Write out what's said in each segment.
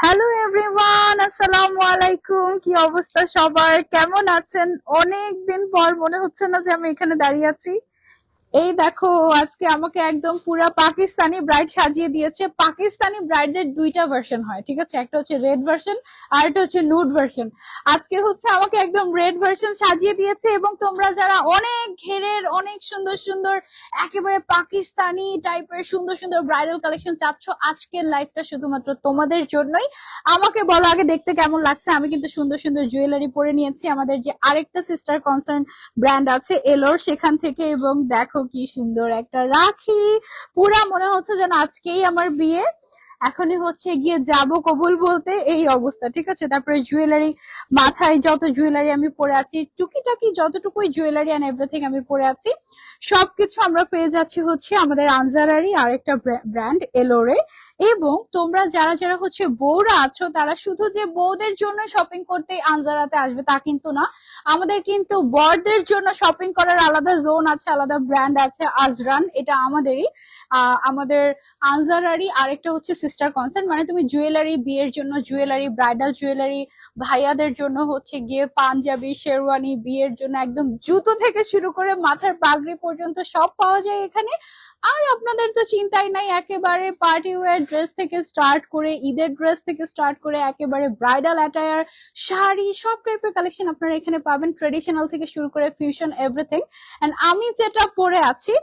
Hello everyone, আসসালামু আলাইকুম। কি অবস্থা সবার, কেমন আছেন? অনেকদিন পর মনে হচ্ছে না যে আমি এখানে দাঁড়িয়ে আছি। এই দেখো, আজকে আমাকে একদম পুরা পাকিস্তানি ব্রাইড সাজিয়ে দিয়েছে। পাকিস্তানি ব্রাইডের দুইটা ভার্সন হয়, ঠিক আছে? একটা হচ্ছে রেড ভার্সন আর একটা হচ্ছে নুড ভার্সন। আজকে হচ্ছে আমাকে একদম রেড ভার্সন সাজিয়ে দিয়েছে। এবং তোমরা যারা অনেক ঘেরের অনেক সুন্দর সুন্দর একেবারে পাকিস্তানি টাইপের সুন্দর সুন্দর ব্রাইডাল কালেকশন চাচ্ছ, আজকের লাইফটা শুধুমাত্র তোমাদের জন্যই। আমাকে বলো আগে দেখতে কেমন লাগছে। আমি কিন্তু সুন্দর সুন্দর জুয়েলারি পরে নিয়েছি আমাদের যে আরেকটা সিস্টার কনসার্ন ব্র্যান্ড আছে এলোর, সেখান থেকে। এবং দেখো কি সুন্দর একটা রাখি, পুরা মনে হচ্ছে যেন আজকেই আমার বিয়ে, এখনই হচ্ছে গিয়ে যাব কবুল বলতে, এই অবস্থা, ঠিক আছে? তারপরে জুয়েলারি, মাথায় যত জুয়েলারি আমি পরে আছি, টুকিটাকি যতটুকুই জুয়েলারি এন্ড এভরিথিং আমি পরে আছি, সবকিছু আমরা পেয়ে যাচ্ছি হচ্ছে আমাদের আনজারারই আরেকটা ব্র্যান্ড এলোরে। এবং তোমরা যারা যারা হচ্ছে বউরা আছো, তারা শুধু যে বউদের জন্য শপিং করতে আনজারাতে আসবে তা কিন্তু না। আমাদের কিন্তু বরদের জন্য শপিং করার আলাদা জোন আছে, আলাদা ব্র্যান্ড আছে, আজরান, এটা আমাদেরই। আমাদের আনজারারই আরেকটা হচ্ছে সিস্টার কনসার্ন। মানে তুমি জুয়েলারি, বিয়ের জন্য জুয়েলারি, ব্রাইডাল জুয়েলারি, ভাইয়াদের জন্য হচ্ছে গিয়ে পাঞ্জাবি, শেরওয়ানি, বিয়ের জন্য একদম জুতো থেকে শুরু করে মাথার পাগড়ি পর্যন্ত সব পাওয়া যায় এখানে। আর আপনাদের তো চিন্তাই নাই, একেবারে পার্টি ওয়্যার ড্রেস থেকে স্টার্ট করে, ঈদের ড্রেস থেকে স্টার্ট করে একেবারে ব্রাইডাল অ্যাটায়ার, শাড়ি, সব টাইপের কালেকশন আপনারা এখানে পাবেন, ট্রেডিশনাল থেকে শুরু করে ফিউশন, এভরিথিং। এন্ড আমি যেটা পরে আছি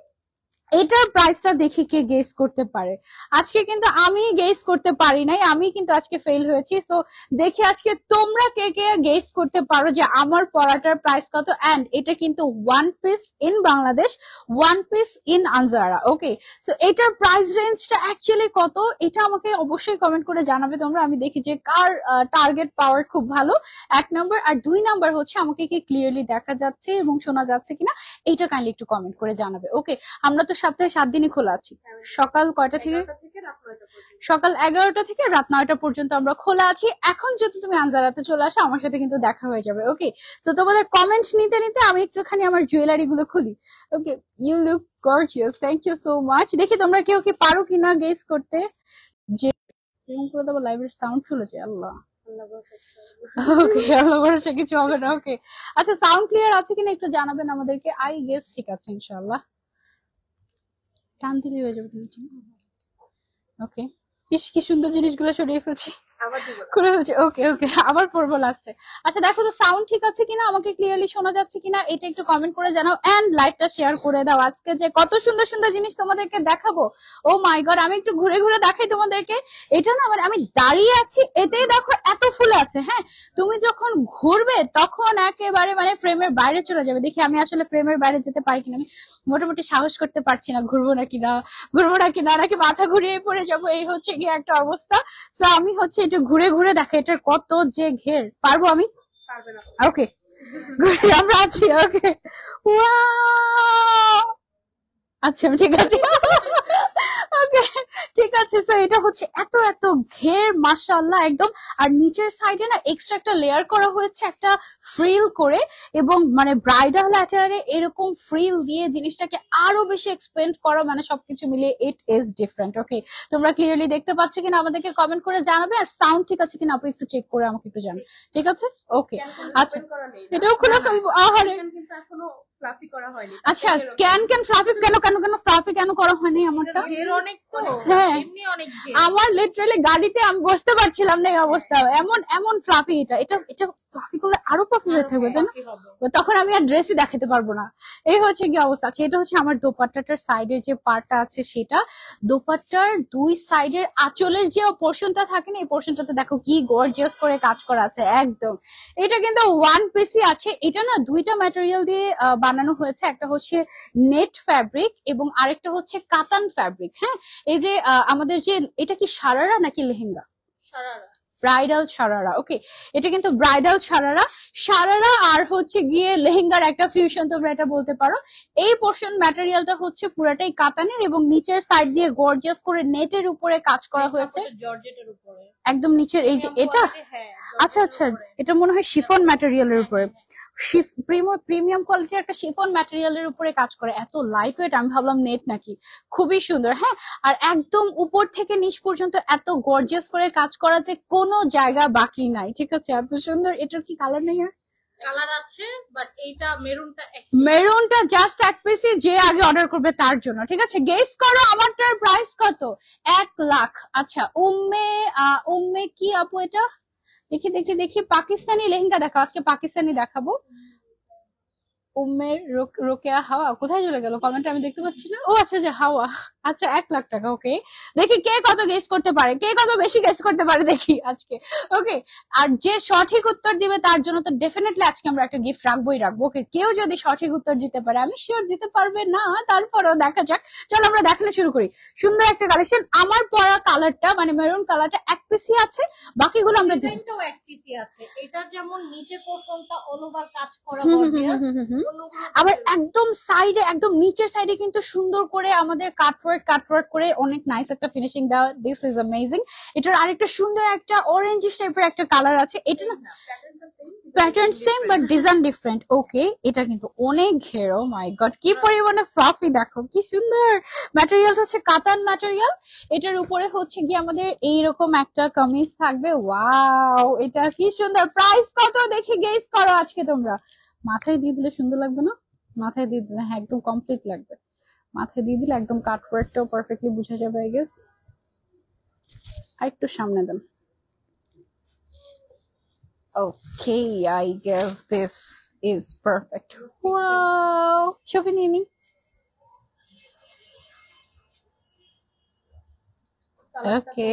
এটার প্রাইসটা দেখে কে গেস করতে পারে? আজকে কিন্তু আমি গেস করতে পারি নাই, আমি কিন্তু আজকে ফেল হয়েছি। সো দেখি আজকে তোমরা কে কে গেস করতে পারো যে আমার পড়াটার প্রাইস কত। এন্ড এটা কিন্তু one piece in Bangladesh, one piece in আনজারা। ওকে, সো এটার প্রাইস রেঞ্জটা অ্যাকচুয়ালি কত, এটা আমাকে অবশ্যই কমেন্ট করে জানাবে তোমরা। আমি দেখি যে কার টার্গেট পাওয়ার খুব ভালো, এক নম্বর। আর দুই নাম্বার হচ্ছে আমাকে কি ক্লিয়ারলি দেখা যাচ্ছে এবং শোনা যাচ্ছে কিনা, এইটা কাইন্ডলি একটু কমেন্ট করে জানাবে। ওকে, আমরা তো সপ্তাহে 7 দিনই খোলা আছি। সকাল কয়টা থেকে? সকাল 11টা থেকে রাত 9টা পর্যন্ত আমরা খোলা আছি। এখন যদি তুমি আনজারাতে চলে আসো, আমার সাথে কিন্তু দেখা হয়ে যাবে। ওকে, তো তোমাদের কমেন্ট নিতে নিতে আমি একটুখানি আমার জুয়েলারি গুলো খুলি। Okay, you look gorgeous, thank you so much. দেখি তোমরা কেউ কি পারো কিনা গেস করতে। যে এরকম করে দেবো লাইভের সাউন্ড শুনে যায়, আল্লাহ ওকে, আল্লাহ ভরসা কিছু হবে না। ওকে, আচ্ছা, সাউন্ড ক্লিয়ার আছে কিনা একটু জানাবেন আমাদেরকে। আই গেস ঠিক আছে ইনশাআল্লাহ। টান দিলে হয়ে যাবে। ওকে, ইস কি সুন্দর জিনিসগুলো সরিয়ে ফেলছি, খুলে ফেলছি। ওকে ওকে, আবার পড়বো লাস্টে। আচ্ছা দেখো তো সাউন্ড ঠিক আছে কিনা, আমাকে ক্লিয়ারলি শোনা যাচ্ছে কিনা, এটা একটু কমেন্ট করে জানাও। এন্ড লাইভটা শেয়ার করে দাও। আজকে যে কত সুন্দর সুন্দর জিনিস তোমাদেরকে দেখাবো, ও মাই গড। আমি একটু ঘুরে ঘুরে দেখাই তোমাদেরকে। এটা না মানে আমি দাঁড়িয়ে আছি, এতেই দেখো এত ফুল আছে। হ্যাঁ, তুমি যখন ঘুরবে তখন একেবারে মানে ফ্রেমের বাইরে চলে যাবে। দেখি আমি আসলে ফ্রেমের বাইরে যেতে পারি কিনা। আমি মোটামুটি সাহস করতে পারছি না, ঘুরবো নাকি না, ঘুরবো নাকি না, নাকি মাথা ঘুরিয়ে পড়ে যাবো, এই হচ্ছে গিয়ে একটা অবস্থা। সো আমি হচ্ছে একটু ঘুরে ঘুরে দেখা, এটার কত যে ঘের। পারবো আমি? ওকে, আমরা আছি। ওকে, আচ্ছা ঠিক আছে। ওকে, ঠিক আছে। সো এটা হচ্ছে এত এত ঘের, মাশাআল্লাহ একদম। আর নিচের সাইডে না এক্সট্রা একটা লেয়ার করা হয়েছে একটা ফ্রিল করে, এবং মানে ব্রাইডাল অ্যাটায়ারে এরকম ফ্রিল দিয়ে জিনিসটাকে আরো বেশি এক্সপেন্ড করা, মানে সবকিছু মিলিয়ে ইট ইজ ডিফারেন্ট। ওকে, তোমরা ক্লিয়ারলি দেখতে পাচ্ছ কিনা আমাদেরকে কমেন্ট করে জানাবে। আর সাউন্ড ঠিক আছে কিনা আপু একটু চেক করে আমাকে একটু জানাবে, ঠিক আছে? ওকে, আচ্ছা, এটাও খোলা ফেলবো। আহারে, আচ্ছা, কেন কেন ফ্লাফি কেন কেন কেন ফ্লাফি কেন করা হয়নি আমারটা? হ্যাঁ, আমার লিটারালি গাড়িতে আমি বসতে পারছিলাম না এই অবস্থা, এমন এমন ফ্লাফি। এটা এটা এটা ফ্লাফি করলে আরো ফ্লাফি হয়ে থাকবে, তাই না? তখন আমি আর ড্রেসই দেখাতে পারবো না, এই হচ্ছে কি অবস্থা। আচ্ছা, এটা হচ্ছে আমার দোপাট্টাটার সাইডের যে পার্টটা আছে সেটা। দোপাট্টার দুই সাইডের আঁচলের যে পোর্শনটা থাকে না, এই পোর্শনটাতে দেখো কি গর্জিয়াস করে কাজ করা আছে একদম। এটা কিন্তু ওয়ান পিসই আছে। এটা না দুইটা ম্যাটেরিয়াল দিয়ে বানানো হয়েছে, একটা হচ্ছে নেট ফ্যাব্রিক এবং আরেকটা হচ্ছে কাতান ফ্যাব্রিক। হ্যাঁ, এই যে আমাদের যে এটা কি সারারা নাকি লেহেঙ্গা? ব্রাইডাল সারারা। ওকে, এটা কিন্তু ব্রাইডাল সারারা, সারারা আর হচ্ছে গিয়ে লেহেঙ্গার একটা ফিউশন, তোমরা এটা বলতে পারো। এই পোর্শন ম্যাটেরিয়ালটা হচ্ছে পুরাটাই কাতানের, এবং নিচের সাইড দিয়ে গর্জিয়াস করে নেটের উপরে কাজ করা হয়েছে, জর্জেটের উপরে একদম নিচের এই যে এটা। আচ্ছা আচ্ছা, এটা মনে হয় শিফন ম্যাটেরিয়ালের উপরে। প্রিমিয়াম কোয়ালিটির একটা শিফন ম্যাটেরিয়ালের উপরে কাজ করে, এত লাইট ওয়েট, আমি ভাবলাম নেট নাকি। খুবই সুন্দর। হ্যাঁ, আর একদম উপর থেকে নিচ পর্যন্ত এত গর্জিয়াস করে কাজ করা যে কোনো জায়গা বাকি নাই, ঠিক আছে, এত সুন্দর। এটার কি কালার নেই? কালার আছে, বাট এইটা মেরুনটা জাস্ট এক পিসি, যে আগে অর্ডার করবে তার জন্য, ঠিক আছে। গেস করো আমারটার প্রাইস কত? 1 লাখ। আচ্ছা, উম্মে কি আপু এটা? দেখি দেখি দেখি, পাকিস্তানি লেহেঙ্গা দেখো, আজকে পাকিস্তানি দেখাবো। উম্মের রোকেয়া হাওয়া কোথায় চলে গেল? কমেন্ট আমি দেখতে পাচ্ছি না। ও আচ্ছা, যে হাওয়া। আচ্ছা, 1 লাখ টাকা। ওকে, দেখি কে কত গেস করতে পারে, কে কত বেশি গেস করতে পারে দেখি আজকে। ওকে, আর যে সঠিক উত্তর দিবে তার জন্য তো ডেফিনেটলি আজকে আমরা একটা গিফট রাখবোই রাখবো। ওকে, কেউ যদি সঠিক উত্তর দিতে পারে, আমি শিওর দিতে পারবে না, তারপরেও দেখা যাক। চলো আমরা দেখানো শুরু করি। সুন্দর একটা কালেকশন। আমার পরা কালারটা মানে মেরুন কালারটা এক পিসি আছে, বাকিগুলো আমরা ডিজাইনটাও এক পিসি আছে। এটার যেমন নিচে পোরশনটা অল ওভার কাজ করা গর্জিয়াস, আবার একদম সাইডে, একদম নিচের সাইডে কিন্তু সুন্দর করে আমাদের কাটওয়ার্ক করে অনেক নাইস একটা ফিনিশিং দেওয়া। This is amazing. এটার আরেকটা সুন্দর একটা অরেঞ্জিশ টাইপের একটা কালার আছে। এটা না pattern same but design different. Okay, এটা কিন্তু অনেক ঘেরো। মাই গড, কি পরিমাণে ফ্লাফি, দেখো কি সুন্দর। ম্যাটেরিয়াল হচ্ছে কাতান ম্যাটেরিয়াল। এটার উপরে হচ্ছে গিয়ে আমাদের এইরকম একটা কামিজ থাকবে। ওয়াও, এটা কি সুন্দর। প্রাইস কত দেখি গেস করো আজকে তোমরা। মাথায় দিয়ে দিলে সুন্দর লাগবে না? মাথায় দিয়ে দিলে হ্যাঁ একদম কমপ্লিট লাগবে। মাথায় দিয়ে দিলে একদম কাটওয়ার্কটাও পারফেক্টলি বোঝা যাবে আই গেস। আর একটু সামনে দেন। Okay, I guess this is perfect. Wow, ছবি নিয়ে নি। ওকে,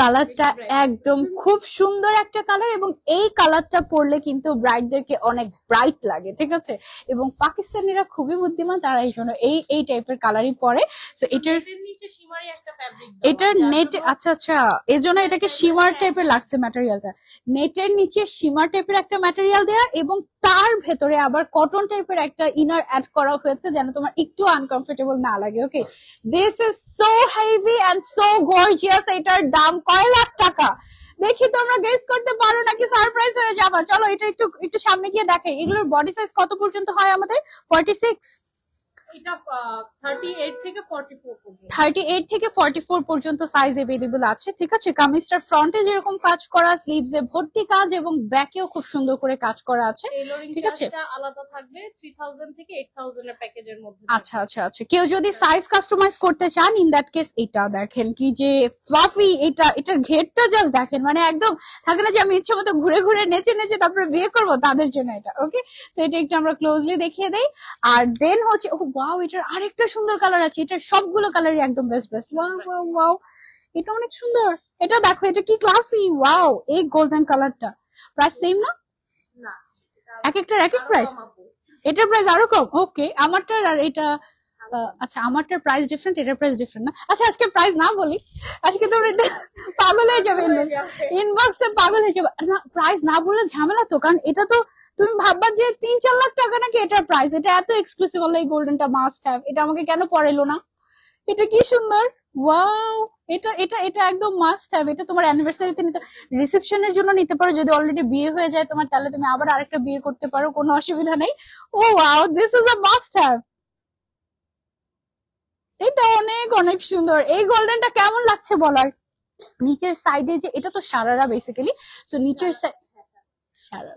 কালারটা একদম খুব সুন্দর একটা কালার, এবং এই কালারটা পরলে কিন্তু ব্রাইডদেরকে অনেক ব্রাইট লাগে, ঠিক আছে। এবং পাকিস্তানিরা খুবই বুদ্ধিমান, তারা এই জন্য এই টাইপের কালারই পরে। এটার নিচে শিমারি একটা ফ্যাব্রিক, এটার নেট, আচ্ছা আচ্ছা, এই জন্য এটাকে শিমার টাইপের লাগছে ম্যাটেরিয়ালটা। নেটের নিচে শিমার টাইপের একটা ম্যাটেরিয়াল দেয়া, এবং তার ভেতরে আবার কটন টাইপের একটা ইনার অ্যাড করা হয়েছে যেন তোমার একটু আনকমফোর্টেবল না লাগে। Okay, this is so heavy and so gorgeous. এটার দাম কয় লাখ টাকা দেখি তোমরা গেস করতে পারো নাকি সারপ্রাইজ হয়ে যাবা। চলো এটা একটু সামনে গিয়ে দেখাই। এগুলোর বডি সাইজ কত পর্যন্ত হয় আমাদের? 46। এটা 38 থেকে 44 পর্যন্ত। 38 থেকে 44 পর্যন্ত সাইজ अवेलेबल আছে, ঠিক আছে। কামিজটার ফ্রন্টে যেরকম কাজ করা, স্লিভসে ভর্তি কাজ, এবং ব্যাকেও খুব সুন্দর করে কাজ করা আছে, ঠিক আছে। এটা আলাদা থাকবে 3000 থেকে 8000 এর প্যাকেজের মধ্যে। আচ্ছা আচ্ছা আচ্ছা, কেউ যদি সাইজ কাস্টমাইজ করতে চান, ইন দ্যাট কেস এটা দেখেন কি যে ফ্লাফি। এটার ঘেরটা জাস্ট দেখেন, মানে একদম থাকে না যে আমি ইচ্ছে মতো ঘুরে ঘুরে নেচে নেচে তারপরে বিয়ে করবো, তাদের জন্য এটা। ওকে, তো এটা একটু আমরা ক্লোজলি দেখিয়ে দেই। আর দেন হচ্ছে ওয়াও, এটার আরেকটা সুন্দর কালার আছে। এটার সবগুলো কালারই একদম বেস্ট। ওয়াও ওয়াও ওয়াও, এটা অনেক সুন্দর। এটা দেখো, এটা কি ক্লাসি। ওয়াও, এই গোল্ডেন কালারটা। প্রাইস সেম না? না, এক একটার এক এক প্রাইস। এটার প্রাইস আরো কম। ওকে, আমারটার আর এটা আচ্ছা, আমারটার প্রাইস ডিফারেন্ট, এটার প্রাইস ডিফারেন্ট না। আচ্ছা, আজকে প্রাইস না বলি, আজকে তোমরা পাগল হয়ে যাবে, ইনবক্সে পাগল হয়ে যাবে। না, প্রাইস না বললে ঝামেলা তো, কারণ এটা তো তুমি ভাববা যে 3-4 লাখ টাকা নাকি এটার প্রাইস। এটা এত এক্সক্লুসিভ হলো, এই গোল্ডেনটা মাস্ট হ্যাভ। এটা আমাকে কেন পড়াইলো না? এটা কি সুন্দর। ওয়াও, এটা এটা এটা একদম মাস্ট হ্যাভ। এটা তোমার অ্যানিভার্সারিতে নিতে, রিসেপশনের জন্য নিতে পারো। যদি অলরেডি বিয়ে হয়ে যায় তোমার, তাহলে তুমি আবার আরেকটা বিয়ে করতে পারো, কোনো অসুবিধা নেই। Oh wow, this is a must have. এটা অনেক অনেক সুন্দর। এই গোল্ডেনটা কেমন লাগছে বলার। নিচের সাইডে যে, এটা তো সারারা বেসিক্যালি, সো নিচের সারারা,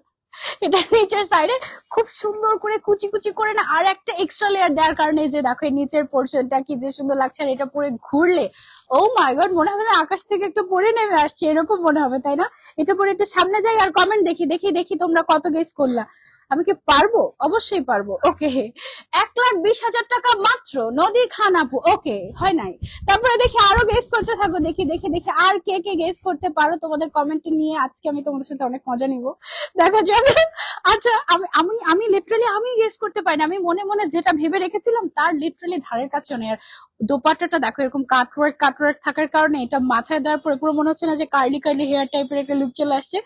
এটা নিচের সাইডে খুব সুন্দর করে কুচি কুচি করে না আর একটা এক্সট্রা লেয়ার দেওয়ার কারণে যে দেখো নিচের পোর্শনটা কি যে সুন্দর লাগছে। আর এটা পরে ঘুরলে ও মাই গড, মনে হবে না আকাশ থেকে একটু পরে নেমে আসছে, এরকম মনে হবে, তাই না? এটা পরে একটু সামনে যাই আর কমেন্ট দেখি দেখি দেখি তোমরা কত গেস করলা। আমি কি পারবো? অবশ্যই পারবো। ওকে, 1,20,000 টাকা মাত্র, নদী খান আপু। ওকে, হয় নাই। তারপরে দেখি আরো গেস করতে থাকো, দেখি দেখি দেখি আর কে কে গেস করতে পারো। তোমাদের কমেন্টে নিয়ে আজকে আমি তোমাদের সাথে অনেক মজা নিব, দেখা যাক। আচ্ছা, আমি লিটারালি আমি গেস করতে পারি না। আমি মনে মনে যেটা ভেবে রেখেছিলাম তার লিটারালি ধারের কাছে নেই। আর দোপাট্টাটা দেখো, এরকম কাটওয়ার্ক থাকার কারণে এটা মাথায় দেওয়ার পরে পুরো মনে হচ্ছে না যে কার্লি কার্লি হেয়ার টাইপের একটা লুক চলে আসছে।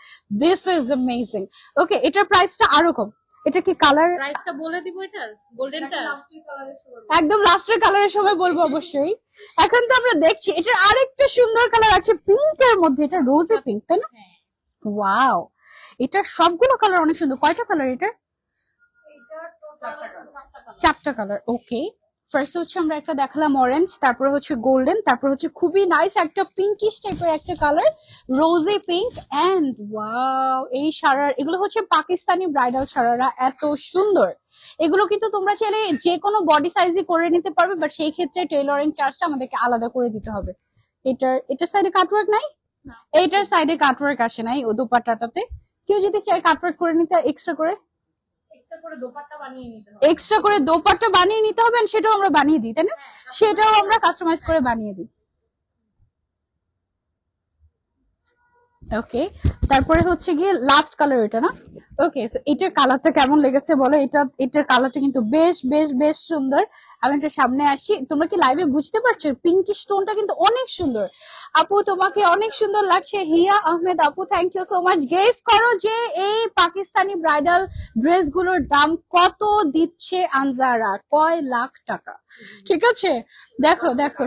This is amazing. ওকে, এটার প্রাইসটা আরো কম। এটা কি কালার? প্রাইসটা বলে দিব। এটার গোল্ডেনটা একদম লাস্টের কালারের সময় বলবো অবশ্যই। এখন তো আমরা দেখছি এটার আরেকটা সুন্দর কালার আছে পিঙ্কের মধ্যে। এটা রোজে পিঙ্ক, তাই না? ওয়াও, এটার সবগুলো কালার অনেক সুন্দর। কয়টা কালার এটার? চারটা কালার। ওকে, ফার্স্ট হচ্ছে আমরা একটা দেখালাম অরেঞ্জ, তারপরে হচ্ছে গোল্ডেন, তারপর হচ্ছে খুবই নাইস একটা পিঙ্কিশ টাইপের একটা colour, rosy pink. And wow, এই সারার এগুলো হচ্ছে পাকিস্তানি ব্রাইডাল সারারা, এত সুন্দর। এগুলো কিন্তু তোমরা চাইলে যে কোনো বডি সাইজে করে নিতে পারবে, বাট সেই ক্ষেত্রে টেইলরিং চার্জটা আমাদেরকে আলাদা করে দিতে হবে। এটার সাইডে কাটওয়ার্ক নাই, এইটার সাইডে কাটওয়ার্ক আসে নাই ও দোপাট্টাটাতে। কেউ যদি চাই কাটওয়ার্ক করে নিতে এক্সট্রা করে দোপাট্টা বানিয়ে নিতে হবে, সেটাও আমরা বানিয়ে দিই, তাই না? সেটাও আমরা কাস্টমাইজ করে বানিয়ে দিই। ওকে, তারপরে হচ্ছে গিয়ে লাস্ট কালার এটা না? ওকে, এটার কালারটা কেমন লেগেছে বলো? এটার কালারটা কিন্তু বেশ বেশ বেশ সুন্দর। আমি একটু সামনে আসি, তোমরা কি লাইভে বুঝতে পারছো? পিঙ্কি স্টোনটা কিন্তু অনেক সুন্দর। আপু তোমাকে অনেক সুন্দর লাগছে। হিয়া আহমেদ আপু, thank you so much. Guess করো যে এই পাকিস্তানি ব্রাইডাল ড্রেস গুলোর দাম কত দিচ্ছে আনজারা? কয় লাখ টাকা? ঠিক আছে, দেখো দেখো,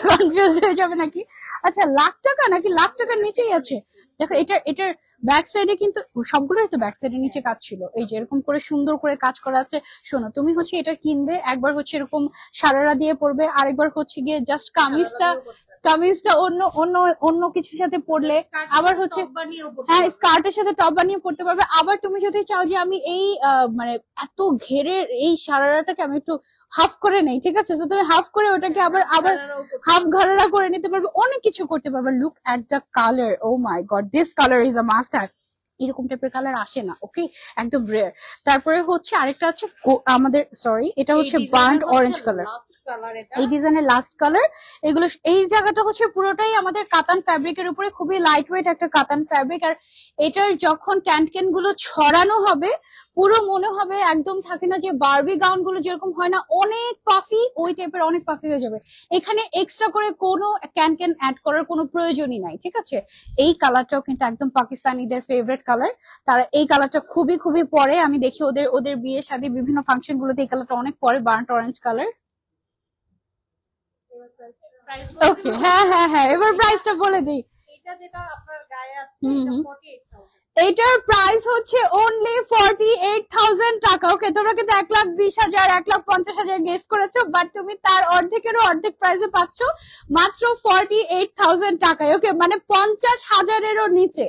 কনফিউজ হয়ে যাবে নাকি? আচ্ছা, লাখ টাকা নাকি লাখ টাকার নিচেই আছে? দেখো, এটার ব্যাক সাইডে কিন্তু সবগুলোই তো ব্যাক সাইডের নিচে কাজ ছিল, এই যে এরকম করে সুন্দর করে কাজ করা আছে। শোনো, তুমি হচ্ছে এটা কিনবে, একবার হচ্ছে এরকম সারারা দিয়ে পরবে, আরেকবার হচ্ছে গিয়ে জাস্ট কামিজটা অন্য অন্য অন্য কিছুর সাথে পরলে, আবার হচ্ছে হ্যাঁ স্কার্টের সাথে টপ বানিয়ে পড়তে পারবে। আবার তুমি যদি চাও যে আমি এই মানে এত ঘেরের এই সারারাটাকে আমি একটু হাফ করে নেই, ঠিক আছে, তুমি হাফ করে ওটাকে আবার আবার হাফ ঘাড়া করে নিতে পারবে, অনেক কিছু করতে পারবে। Look at the colour, oh my god, this colour is a must have. এরকম টাইপের কালার আসে না, ওকে, একদম রেয়ার। তারপরে হচ্ছে আরেকটা আছে আমাদের, সরি, এটা হচ্ছে বার্ন্ট অরেঞ্জ কালার, এই ডিজাইনের লাস্ট কালার। এগুলো এই জায়গাটা হচ্ছে পুরোটাই আমাদের কাতান ফ্যাব্রিকের উপরে, খুবই লাইট ওয়েট একটা কাতান ফ্যাব্রিক। আর এটার যখন ক্যান গুলো ছড়ানো হবে, পুরো মনে হবে একদম, থাকে না যে বারবি গাউন গুলো যেরকম হয় না অনেক পাফি, ওই টাইপের অনেক পাফি হয়ে যাবে। এখানে এক্সট্রা করে কোনো ক্যান অ্যাড করার কোনো প্রয়োজনই নাই, ঠিক আছে। এই কালারটাও কিন্তু একদম পাকিস্তানিদের ফেভারিট কালার, তারা এই কালারটা খুবই খুবই পরে। আমি দেখি ওদের বিয়ে শাদী বিভিন্ন ফাংশন গুলোতে এই কালারটা অনেক পরে, বার্ন্ট অরেঞ্জ কালার। ওকে, হ্যাঁ হ্যাঁ হ্যাঁ, এবার প্রাইসটা বলে দিই। এটা যেটা আপনার গায়ে আছে, এটার প্রাইস হচ্ছে অনলি 48,000 টাকা। ওকে, তোমরা কিন্তু 1,20,000 1,50,000 গেস করেছো, বাট তুমি তার অর্ধেকেরও অর্ধেক প্রাইসে পাচ্ছ মাত্র 48,000 টাকায়। ওকে, মানে 50,000-এরও নিচে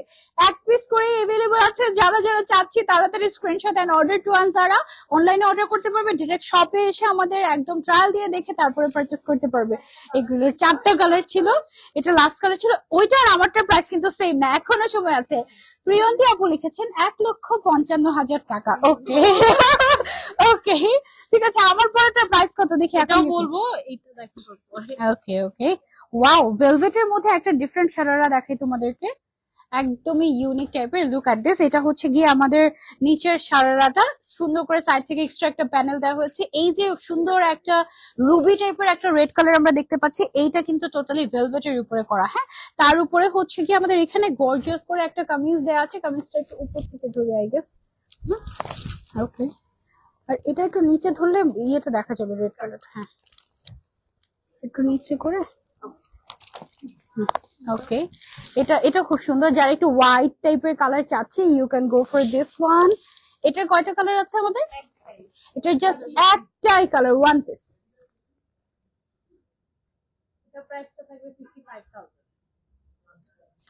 এক পিস করে এভেলেবল আছে। যারা যারা চাচ্ছি তাড়াতাড়ি screenshot and order to Anjara. অনলাইনে অর্ডার করতে পারবে, ডিরেক্ট শপে এসে আমাদের একদম ট্রায়াল দিয়ে দেখে তারপরে পারচেস করতে পারবে। এগুলোর 4টা কালার ছিল, এটা লাস্ট কালার ছিল। ওইটা আর আমারটার প্রাইস কিন্তু সেম না, এখনো সময় আছে। প্রিয়ন্তী আপু লিখেছেন 1,55,000 টাকা। ওকে ওকে, ঠিক আছে, আমার পরেরটা প্রাইস কত দেখি এখন বলবো। এটা দেখো, ওকে ওকে, ওয়াও, ভেলভেটের মধ্যে একটা ডিফারেন্ট সারারা দেখাই তোমাদেরকে, একদমই ইউনিক টাইপের। লুক এট দিস, এটা হচ্ছে গিয়ে আমাদের নিচের সারারাটা সুন্দর করে সাইড থেকে এক্সট্রা একটা প্যানেল দেওয়া হয়েছে। এই যে সুন্দর একটা রুবি টাইপের একটা রেড কালার আমরা দেখতে পাচ্ছি, এইটা কিন্তু টোটালি ভেলভেটের উপরে করা। হ্যাঁ, তার উপরে হচ্ছে কি আমাদের এখানে গর্জিয়াস করে একটা কামিজ দেওয়া আছে, কামিজটা একটু উপর থেকে ধরে আই গেস। ওকে, আর এটা একটু নিচে ধরলে ইয়েটা দেখা যাবে, রেড কালারটা। হ্যাঁ, একটু নিচে করে। ওকে, এটা খুব সুন্দর। যারা একটু হোয়াইট টাইপের কালার চাচ্ছে, you can go for this one. এটার কয়টা কালার আছে আমাদের? এটা জাস্ট একটাই কালার, ওয়ান পিস। এটা প্রাইসটা থাকবে 55,000।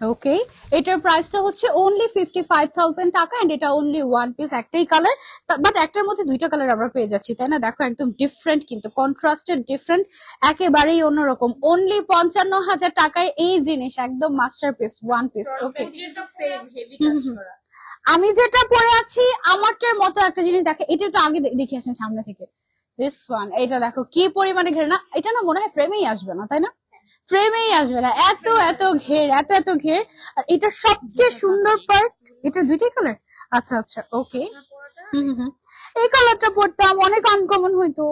ওকে, এটার প্রাইসটা হচ্ছে অনলি 55,000 টাকা, এন্ড এটা অনলি ওয়ান পিস, একটাই কালার। বাট একটার মধ্যে দুইটা কালার আমরা পেয়ে যাচ্ছি, তাই না? দেখো, একদম ডিফারেন্ট, কিন্তু কন্ট্রাস্টেড ডিফারেন্ট, একেবারেই অন্যরকম। অনলি 55,000 টাকায় এই জিনিস, একদম মাস্টারপিস, ওয়ান পিস। ওকে, আমি যেটা পরে আছি আমারটার মতো একটা জিনিস দেখে, এটা একটু আগে দেখে আসেন সামনে থেকে। দিস ওয়ান, এটা দেখো কি পরিমাণে ঘের না, এটা না মনে হয় ফ্রেমেই আসবে না, তাই না? ফ্রেমেই আসবে না, এত এত ঘের, এত এত ঘের। আর এটা সবচেয়ে সুন্দর পার্ট, এটা দুইটাই কালার। আচ্ছা আচ্ছা, ওকে, এই কালারটা পরতাম, অনেক আনকমন হইতো,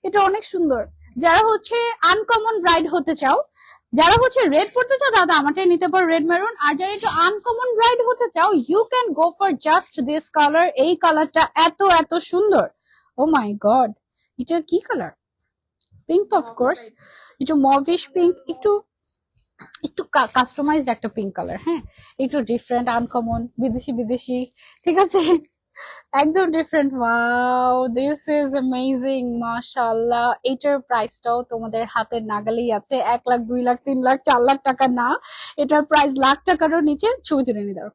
এটা অনেক সুন্দর। যারা হচ্ছে আনকমন ব্রাইড হতে চাও, যারা হচ্ছে রেড পড়তে চাও, দাদা আমারটাই নিতে পারো, রেড মেরুন। আর যারা একটু আনকমন ব্রাইড হতে চাও, you can go for just this colour. এই কালারটা এত এত সুন্দর, ও মাই গড। এটা কি কালার? পিঙ্ক, অফকোর্স, একটু মভিশ পিঙ্ক, একটু একটু কাস্টমাইজড একটা পিঙ্ক কালার। হ্যাঁ, একটু ডিফারেন্ট, আনকমন, বিদেশি বিদেশি, ঠিক আছে। একদম different. Wow, this is amazing, মাশাআল্লাহ। এটার প্রাইসটাও তোমাদের হাতের নাগালেই আছে, 1 লাখ 2 লাখ 3 লাখ 4 লাখ টাকা না, এটার প্রাইস লাখ টাকারও নিচে। ছবি তুলে নিয়ে দাও,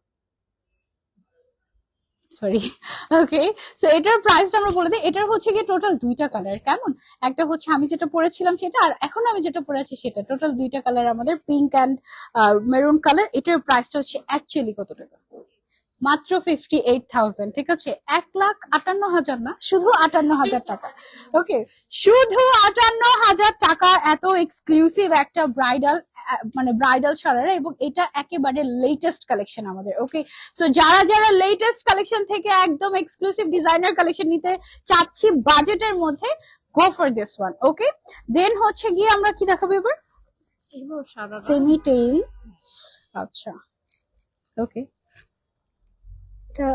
সরি। ওকে, সো এটার প্রাইসটা আমরা বলে দিই। এটার হচ্ছে কি টোটাল 2টা কালার, কেমন? একটা হচ্ছে আমি যেটা পরেছিলাম সেটা, আর এখন আমি যেটা পরে আছি সেটা। টোটাল 2টা কালার আমাদের, পিঙ্ক অ্যান্ড মেরুন কালার। এটার প্রাইসটা হচ্ছে অ্যাকচুয়ালি কত টাকা? মাত্র 58,000। ঠিক আছে, 1,58,000 না, শুধু 58,000 টাকা। ওকে, শুধু 58,000 টাকা। এত এক্সক্লুসিভ একটা ব্রাইডাল, মানে ব্রাইডাল সারারা, এবং এটা একেবারে লেটেস্ট কালেকশন আমাদের। ওকে, সো যারা যারা লেটেস্ট কালেকশন থেকে একদম এক্সক্লুসিভ ডিজাইনার কালেকশন নিতে চাচ্ছি বাজেটের মধ্যে, গো ফর দিস ওয়ান। ওকে, দেন হচ্ছে গিয়ে আমরা কি দেখাবো এবার? Semi tail. আচ্ছা, ওকে, এটা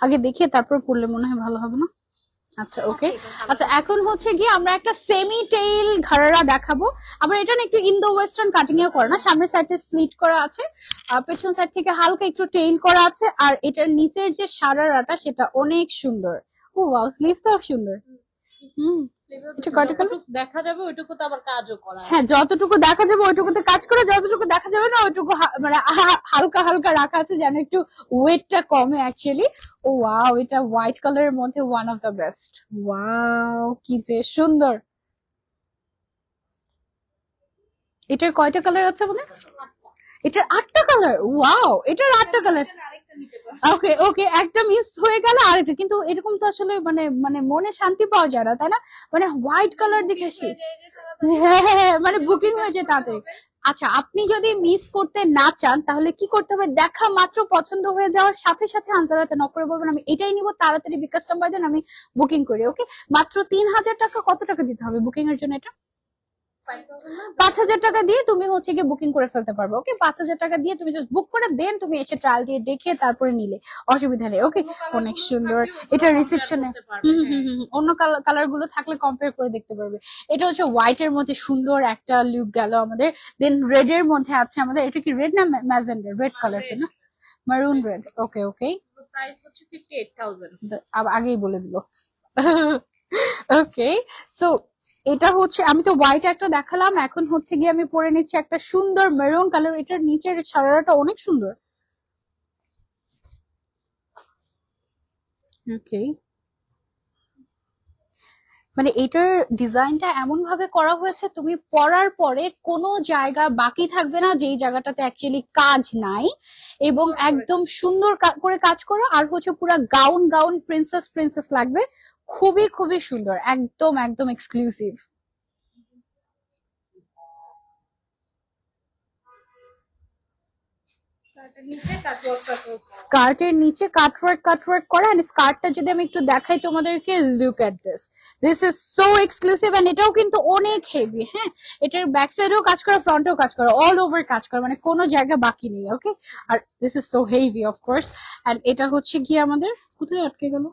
আগে দেখে তারপর পড়লে মনে হয় ভালো হবে না? আচ্ছা, ওকে। আচ্ছা, এখন হচ্ছে গিয়ে আমরা একটা সেমি টেইল ঘাড়ারা দেখাবো। আবার এটা না একটু ইন্দো ওয়েস্টার্ন কাটিং এও করা না, সামনের সাইডে স্প্লিট করা আছে, আর পেছন সাইড থেকে হালকা একটু টেইল করা আছে। আর এটার নিচের যে সারারাটা সেটা অনেক সুন্দর। ও ওয়াও, স্লিভসটাও সুন্দর। হুম, দেখা যাবে ওইটুকু তো আবার কাজও করা। হ্যাঁ, যতটুকু দেখা যাবে ওইটুকুতে কাজ করে, যতটুকু দেখা যাবে না ওইটুকু মানে হালকা হালকা রাখা আছে, যেন একটু ওয়েটটা কমে অ্যাকচুয়ালি। ও ওয়াও, এটা হোয়াইট কালারের মধ্যে one of the best. Wow, কি যে সুন্দর। এটার কয়টা কালার আছে মানে? এটার 8টা কালার। ওয়াও, এটার 8টা কালার। ওকে ওকে, একটা মিস হয়ে গেল, আরেকটা কিন্তু এরকম তো আসলে মানে মানে মনে শান্তি পাওয়া যায় না, তাই না? মানে হোয়াইট কালার দেখে সে, হ্যাঁ হ্যাঁ হ্যাঁ, মানে বুকিং হয়ে যায় তাতে। আচ্ছা, আপনি যদি মিস করতে না চান তাহলে কি করতে হবে? দেখা মাত্র পছন্দ হয়ে যাওয়ার সাথে সাথে আনসারাতে নক করে বলবেন আমি এটাই নিব, তাড়াতাড়ি বিকাশ নাম্বার দেন, আমি বুকিং করি। ওকে, মাত্র 3,000 টাকা। কত টাকা দিতে হবে বুকিং এর জন্য? এটা 5,000 টাকা দিয়ে তুমি হচ্ছে গিয়ে বুকিং করে ফেলতে পারবে। ওকে, 5,000 টাকা দিয়ে তুমি জাস্ট বুক করে দেন, তুমি এসে ট্রায়াল দিয়ে দেখে তারপরে নিলে অসুবিধা নেই। ওকে, অনেক সুন্দর। এটা রিসেপশনে অন্য কালার গুলো থাকলে কম্পেয়ার করে দেখতে পারবে। এটা হচ্ছে হোয়াইট এর মধ্যে সুন্দর একটা লুক গেল আমাদের। দেন রেড এর মধ্যে আছে আমাদের, এটা কি রেড না ম্যাজেন্ডার? রেড কালার, তাই না? মারুন রেড। ওকে ওকে, প্রাইস হচ্ছে 58,000। আগেই বলে দিল। ওকে, সো এটা হচ্ছে, আমি তো হোয়াইট একটা দেখালাম, এখন হচ্ছে গিয়ে আমি পরে নিচ্ছি একটা সুন্দর মেরুন কালার। এটার নিচের সারাটা অনেক সুন্দর। ওকে, মানে এটার ডিজাইনটা এমন ভাবে করা হয়েছে, তুমি পরার পরে কোনো জায়গা বাকি থাকবে না যেই জায়গাটাতে অ্যাকচুয়ালি কাজ নাই, এবং একদম সুন্দর করে কাজ করা। আর হচ্ছে পুরো গাউন গাউন প্রিন্সেস প্রিন্সেস লাগবে, খুবই খুবই সুন্দর, একদম একদম এক্সক্লুসিভ। স্কার্টের নিচে কাটওয়ার্ক করা, এন্ড স্কার্টটা যদি আমি একটু দেখাই তোমাদেরকে, look at this, this is so exclusive. And এটাও কিন্তু অনেক হেভি। হ্যাঁ, এটার ব্যাক সাইডেও কাজ করা, ফ্রন্টেও কাজ করা, অল ওভার কাজ করা, মানে কোনো জায়গা বাকি নেই। ওকে, আর this is so heavy of course. And এটা হচ্ছে গিয়ে আমাদের, কোথায় আটকে গেল?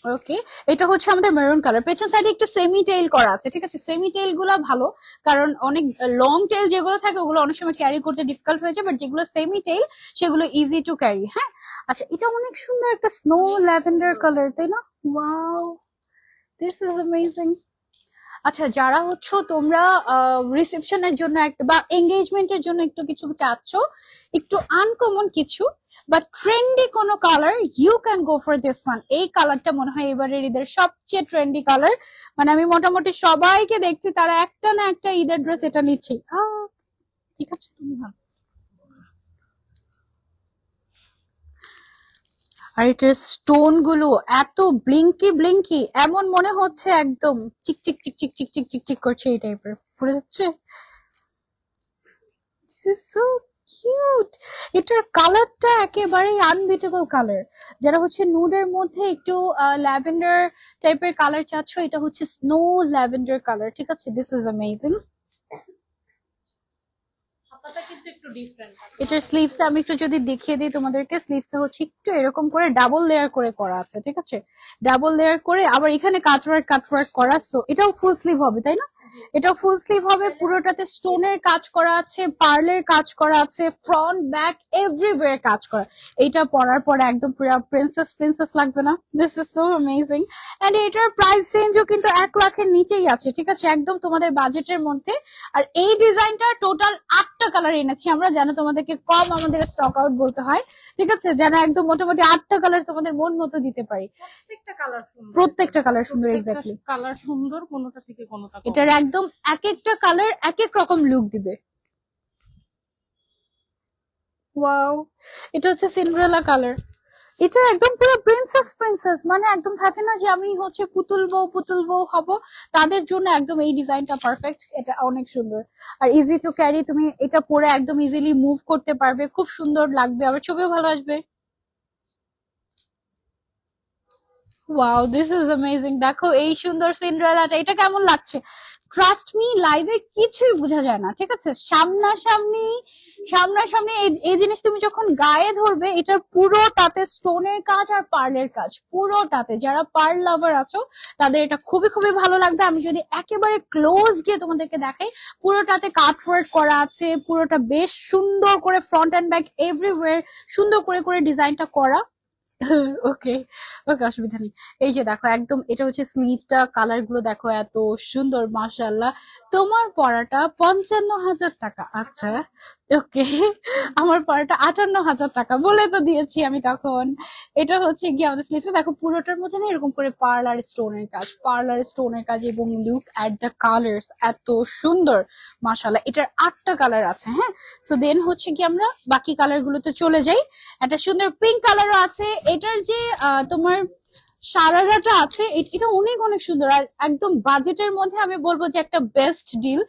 ওকে, এটা হচ্ছে আমাদের মেরুন কালার। পেছন সাইডে একটু সেমি টেইল করা আছে। ঠিক আছে, সেমি টেইল গুলো ভালো, কারণ অনেক লং টেইল যেগুলো থাকে ওগুলো অনেক সময় ক্যারি করতে ডিফিকাল্ট হয়ে যায়, বাট যেগুলো সেমি টেইল সেগুলো ইজি টু ক্যারি। হ্যাঁ, আচ্ছা, এটা অনেক সুন্দর একটা স্নো ল্যাভেন্ডার কালার, তাই না? Wow, this is amazing. আচ্ছা, যারা হচ্ছে তোমরা রিসেপশনের জন্য একটা বা এঙ্গেজমেন্টের জন্য একটু কিছু চাচ্ছ, একটু আনকমন কিছু বা ট্রেন্ডি কোনো colour, you can go for this one. এই কালারটা মনে হয় এবারের ঈদের সবচেয়ে ট্রেন্ডি কালার। মানে আমি মোটামুটি সবাইকে দেখছি তারা একটা না একটা ঈদের ড্রেস এটা নিচ্ছি। ঠিক আছে, তুমি ভালো। আর এটার স্টোন গুলো এত ব্লিঙ্কি ব্লিঙ্কি, এমন মনে হচ্ছে একদম চিক চিক চিক চিক চিক চিক চিক চিক করছে, এই টাইপের পড়ে যাচ্ছে। So cute. এটার কালারটা একেবারেই আনবিটেবল কালার। যারা হচ্ছে নুডের মধ্যে একটু ল্যাভেন্ডার টাইপের কালার চাচ্ছ, এটা হচ্ছে স্নো ল্যাভেন্ডার কালার। ঠিক আছে, দিস ইজ অ্যামেজিং। এটার স্লিভসটা আমি একটু যদি দেখিয়ে দিই তোমাদেরকে, স্লিভসটা হচ্ছে একটু এরকম করে ডাবল লেয়ার করে করা আছে। ঠিক আছে, ডাবল লেয়ার করে, আবার এখানে কাটওয়ার্ক করা। সো এটাও ফুল স্লিভ হবে, তাই না? এটা ফুল স্লিভ হবে, পুরোটাতে স্টোনের কাজ করা আছে, পার্লের কাজ করা আছে, ফ্রন্ট ব্যাক এভরিওয়্যার কাজ করা। এটা পরার পরে একদম পুরো প্রিন্সেস প্রিন্সেস লাগবে না? This is so amazing. And এটার প্রাইস রেঞ্জও কিন্তু 1 লাখের নিচেই আছে, ঠিক আছে, একদম তোমাদের বাজেটের মধ্যে। আর এই ডিজাইনটা টোটাল 8টা কালার এনেছি আমরা, যেন তোমাদেরকে কম আমাদের স্টক আউট বলতে হয়, ঠিক আছে, যেন একদম মোটামুটি 8টা কালার তোমাদের মন মতো দিতে পারি। প্রত্যেকটা কালার সুন্দর, এক্স্যাক্টলি কালার সুন্দর, কোনোটা থেকে কোনোটা কম। এটার একদম এক একটা কালার এক এক রকম লুক দিবে। ওয়াও, এটা হচ্ছে সিন্ড্রেলা কালার। এটা একদম পুরো প্রিন্সেস প্রিন্সেস, মানে একদম থাকে না যে আমি হচ্ছে পুতুল বউ হব, তাদের জন্য একদম এই ডিজাইনটা পারফেক্ট। এটা অনেক সুন্দর আর ইজি টু ক্যারি, তুমি এটা পরে একদম ইজিলি মুভ করতে পারবে, খুব সুন্দর লাগবে, আবার ছবিও ভালো আসবে। Wow, this is amazing. দেখো এই সুন্দর সিন্ড্রেলাটা, এটা কেমন লাগছে? ট্রাস্ট মি, লাইভে কিছুই বোঝা যায় না, ঠিক আছে, সামনাসামনি সামনাসামনি এই জিনিস তুমি যখন গায়ে ধরবে, এটা পুরোটাতে স্টোনের কাজ আর পার্লের কাজ, পুরোটাতে। যারা পার্ল লাভার আছো তাদের এটা খুবই খুবই ভালো লাগবে। আমি যদি একেবারে ক্লোজ গিয়ে তোমাদেরকে দেখাই, পুরোটাতে কাট ওয়ার্ক করা আছে, পুরোটা বেশ সুন্দর করে ফ্রন্ট এন্ড ব্যাক এভরিওয়্যার সুন্দর করে করে ডিজাইনটা করা। ওকে ওকে, অসুবিধা নেই। এই যে দেখো একদম, এটা হচ্ছে স্লিভটা, কালার গুলো দেখো এত সুন্দর, মাশাআল্লাহ। তোমার পড়াটা 55,000 টাকা? আচ্ছা, ওকে। আমার পড়াটা 58,000 টাকা বলে তো দিয়েছি আমি তখন। এটা হচ্ছে গিয়ে আমাদের স্লিভটা দেখো, পুরোটার মধ্যে না এরকম করে পার্লার স্টোনের কাজ এবং লুক এট দ্য কালার্স, এত সুন্দর, মাশাআল্লাহ। এটার 8টা কালার আছে, হ্যাঁ। সো দেন হচ্ছে কি আমরা বাকি কালার গুলোতে চলে যাই। একটা সুন্দর পিঙ্ক কালারও আছে। এটার যে তোমার সারারাটা আছে, এটা অনেক অনেক সুন্দর আর একদম বাজেটের মধ্যে আমি বলবো যে একটা বেস্ট ডিল।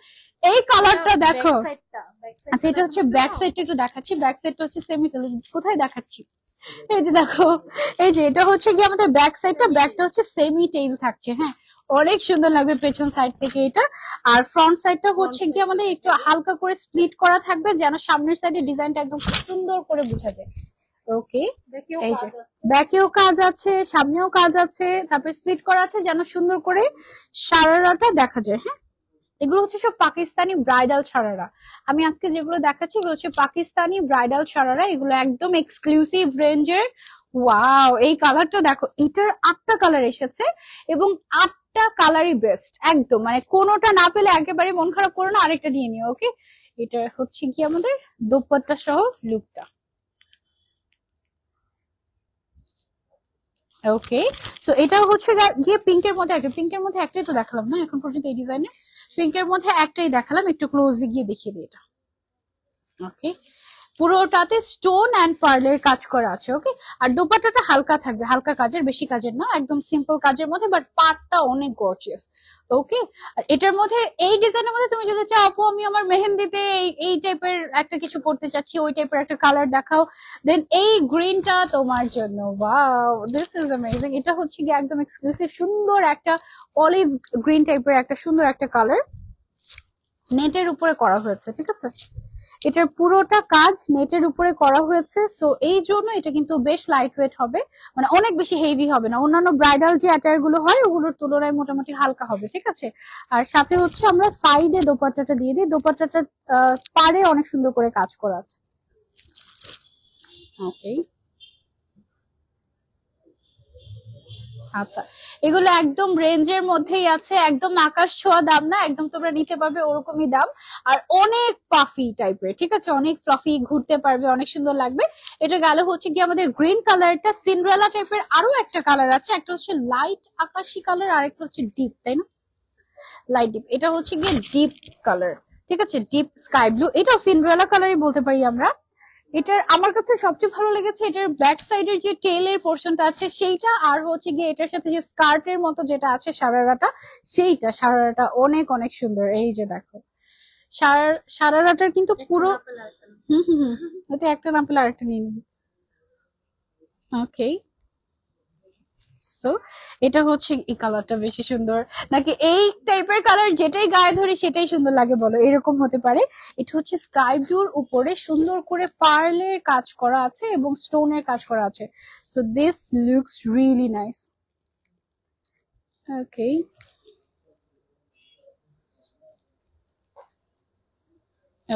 এই কালারটা দেখো। আচ্ছা, এটা হচ্ছে ব্যাক সাইডটা একটু দেখাচ্ছি। ব্যাক সাইডটা হচ্ছে সেমি, কোথায় দেখাচ্ছি? এই যে দেখো, এই যে এটা হচ্ছে কি আমাদের ব্যাক সাইডটা, ব্যাকটা হচ্ছে সেমি টেইল থাকছে, হ্যাঁ, অনেক সুন্দর লাগবে পেছন সাইড থেকে এটা। আর ফ্রন্ট সাইডটা হচ্ছে কি আমাদের একটু হালকা করে স্প্লিট করা থাকবে, যেন সামনের সাইডে ডিজাইনটা একদম সুন্দর করে বোঝা যায়। ওকে, এই যে ব্যাকেও কাজ আছে, সামনেও কাজ আছে, তারপরে স্প্লিট করা আছে যেন সুন্দর করে সারারাটা দেখা যায়, হ্যাঁ। এগুলো হচ্ছে সব পাকিস্তানি ব্রাইডাল সারারা। আমি আজকে যেগুলো দেখাচ্ছি এগুলো হচ্ছে পাকিস্তানি ব্রাইডাল সারারা, এগুলো একদম এক্সক্লুসিভ রেঞ্জের। ওয়াও, এই কালারটা দেখো, এটার 8টা কালার এসেছে এবং 8টা কালারই বেস্ট একদম, মানে কোনোটা না পেলে একেবারে মন খারাপ করো না, আরেকটা নিয়ে নিও। ওকে, এটা হচ্ছে কি আমাদের দোপাট্টা সহ লুকটা। ওকে, সো এটা হচ্ছে গিয়ে পিঙ্কের মধ্যে একটাই তো দেখালাম না এখন পর্যন্ত এই ডিজাইনে, পিঙ্কের মধ্যে একটাই দেখালাম, একটু ক্লোজলি গিয়ে দেখিয়ে দিই এটা। ওকে, পুরোটাতে স্টোন এন্ড পার্লের কাজ করা আছে। ওকে, আর দোপাট্টাটা হালকা থাকবে, হালকা কাজের, বেশি কাজের না, একদম সিম্পল কাজের মধ্যে, বাট পাটটা অনেক গর্জিয়াস। ওকে, আর এটার মধ্যে এই ডিজাইনের মধ্যে তুমি যদি চাও আপু আমি আমার মেহেন্দিতে এই টাইপের একটা কিছু পড়তে চাচ্ছি, ওই টাইপের একটা কালার দেখাও, দেন এই গ্রিনটা তোমার জন্য। Wow, this is amazing. এটা হচ্ছে কি একদম এক্সক্লুসিভ সুন্দর একটা অলিভ গ্রিন টাইপের একটা সুন্দর একটা কালার, নেটের উপরে করা হয়েছে, ঠিক আছে, এটার পুরোটা কাজ নেটের উপরে করা হয়েছে। সো এই জন্য এটা কিন্তু বেশ লাইট ওয়েট হবে, মানে অনেক বেশি হেভি হবে না, অন্যান্য ব্রাইডাল যে অ্যাটায়ার গুলো হয় ওগুলোর তুলনায় মোটামুটি হালকা হবে, ঠিক আছে। আর সাথে হচ্ছে আমরা সাইডে দোপাট্টাটা দিয়ে দিই, দোপাট্টাটার পাড়ে অনেক সুন্দর করে কাজ করা আছে। ওকে, আচ্ছা, এগুলো একদম রেঞ্জের মধ্যেই আছে, একদম আকাশ ছোঁয়া দাম না, একদম তোমরা নিতে পারবে ওরকমই দাম। আর অনেক পাফি টাইপের, ঠিক আছে, অনেক ফ্লাফি, ঘুরতে পারবে, অনেক সুন্দর লাগবে। এটা গেল হচ্ছে কি আমাদের গ্রিন কালারটা। সিন্ড্রেলা টাইপের আরো একটা কালার আছে, একটা হচ্ছে লাইট আকাশি কালার আর একটা হচ্ছে ডিপ, তাই না, লাইট ডিপ। এটা হচ্ছে গিয়ে ডিপ কালার, ঠিক আছে, ডিপ স্কাই ব্লু, এটাও সিন্ড্রেলা কালারই বলতে পারি আমরা। এটার আমার কাছে সবচেয়ে ভালো লেগেছে এটার ব্যাক সাইডের যে টেলের পোর্শনটা আছে সেইটা, আর হচ্ছে গিয়ে এটার সাথে যে স্কার্টের মতো যেটা আছে সারারাটা, সারারাটা অনেক অনেক সুন্দর। এই যে দেখো সারারাটার কিন্তু পুরো হম, এটা একটা না পেলে আরেকটা নিয়ে নেবে। ওকে, সো এটা হচ্ছে এই কালারটা বেশি সুন্দর, নাকি এই টাইপের কালার যেটাই গায়ে ধরি সেটাই সুন্দর লাগে বলো, এরকম হতে পারে। এটা হচ্ছে স্কাই ব্লুর উপরে সুন্দর করে পার্লের কাজ করা আছে এবং স্টোনের কাজ করা আছে। So this looks really nice. Okay,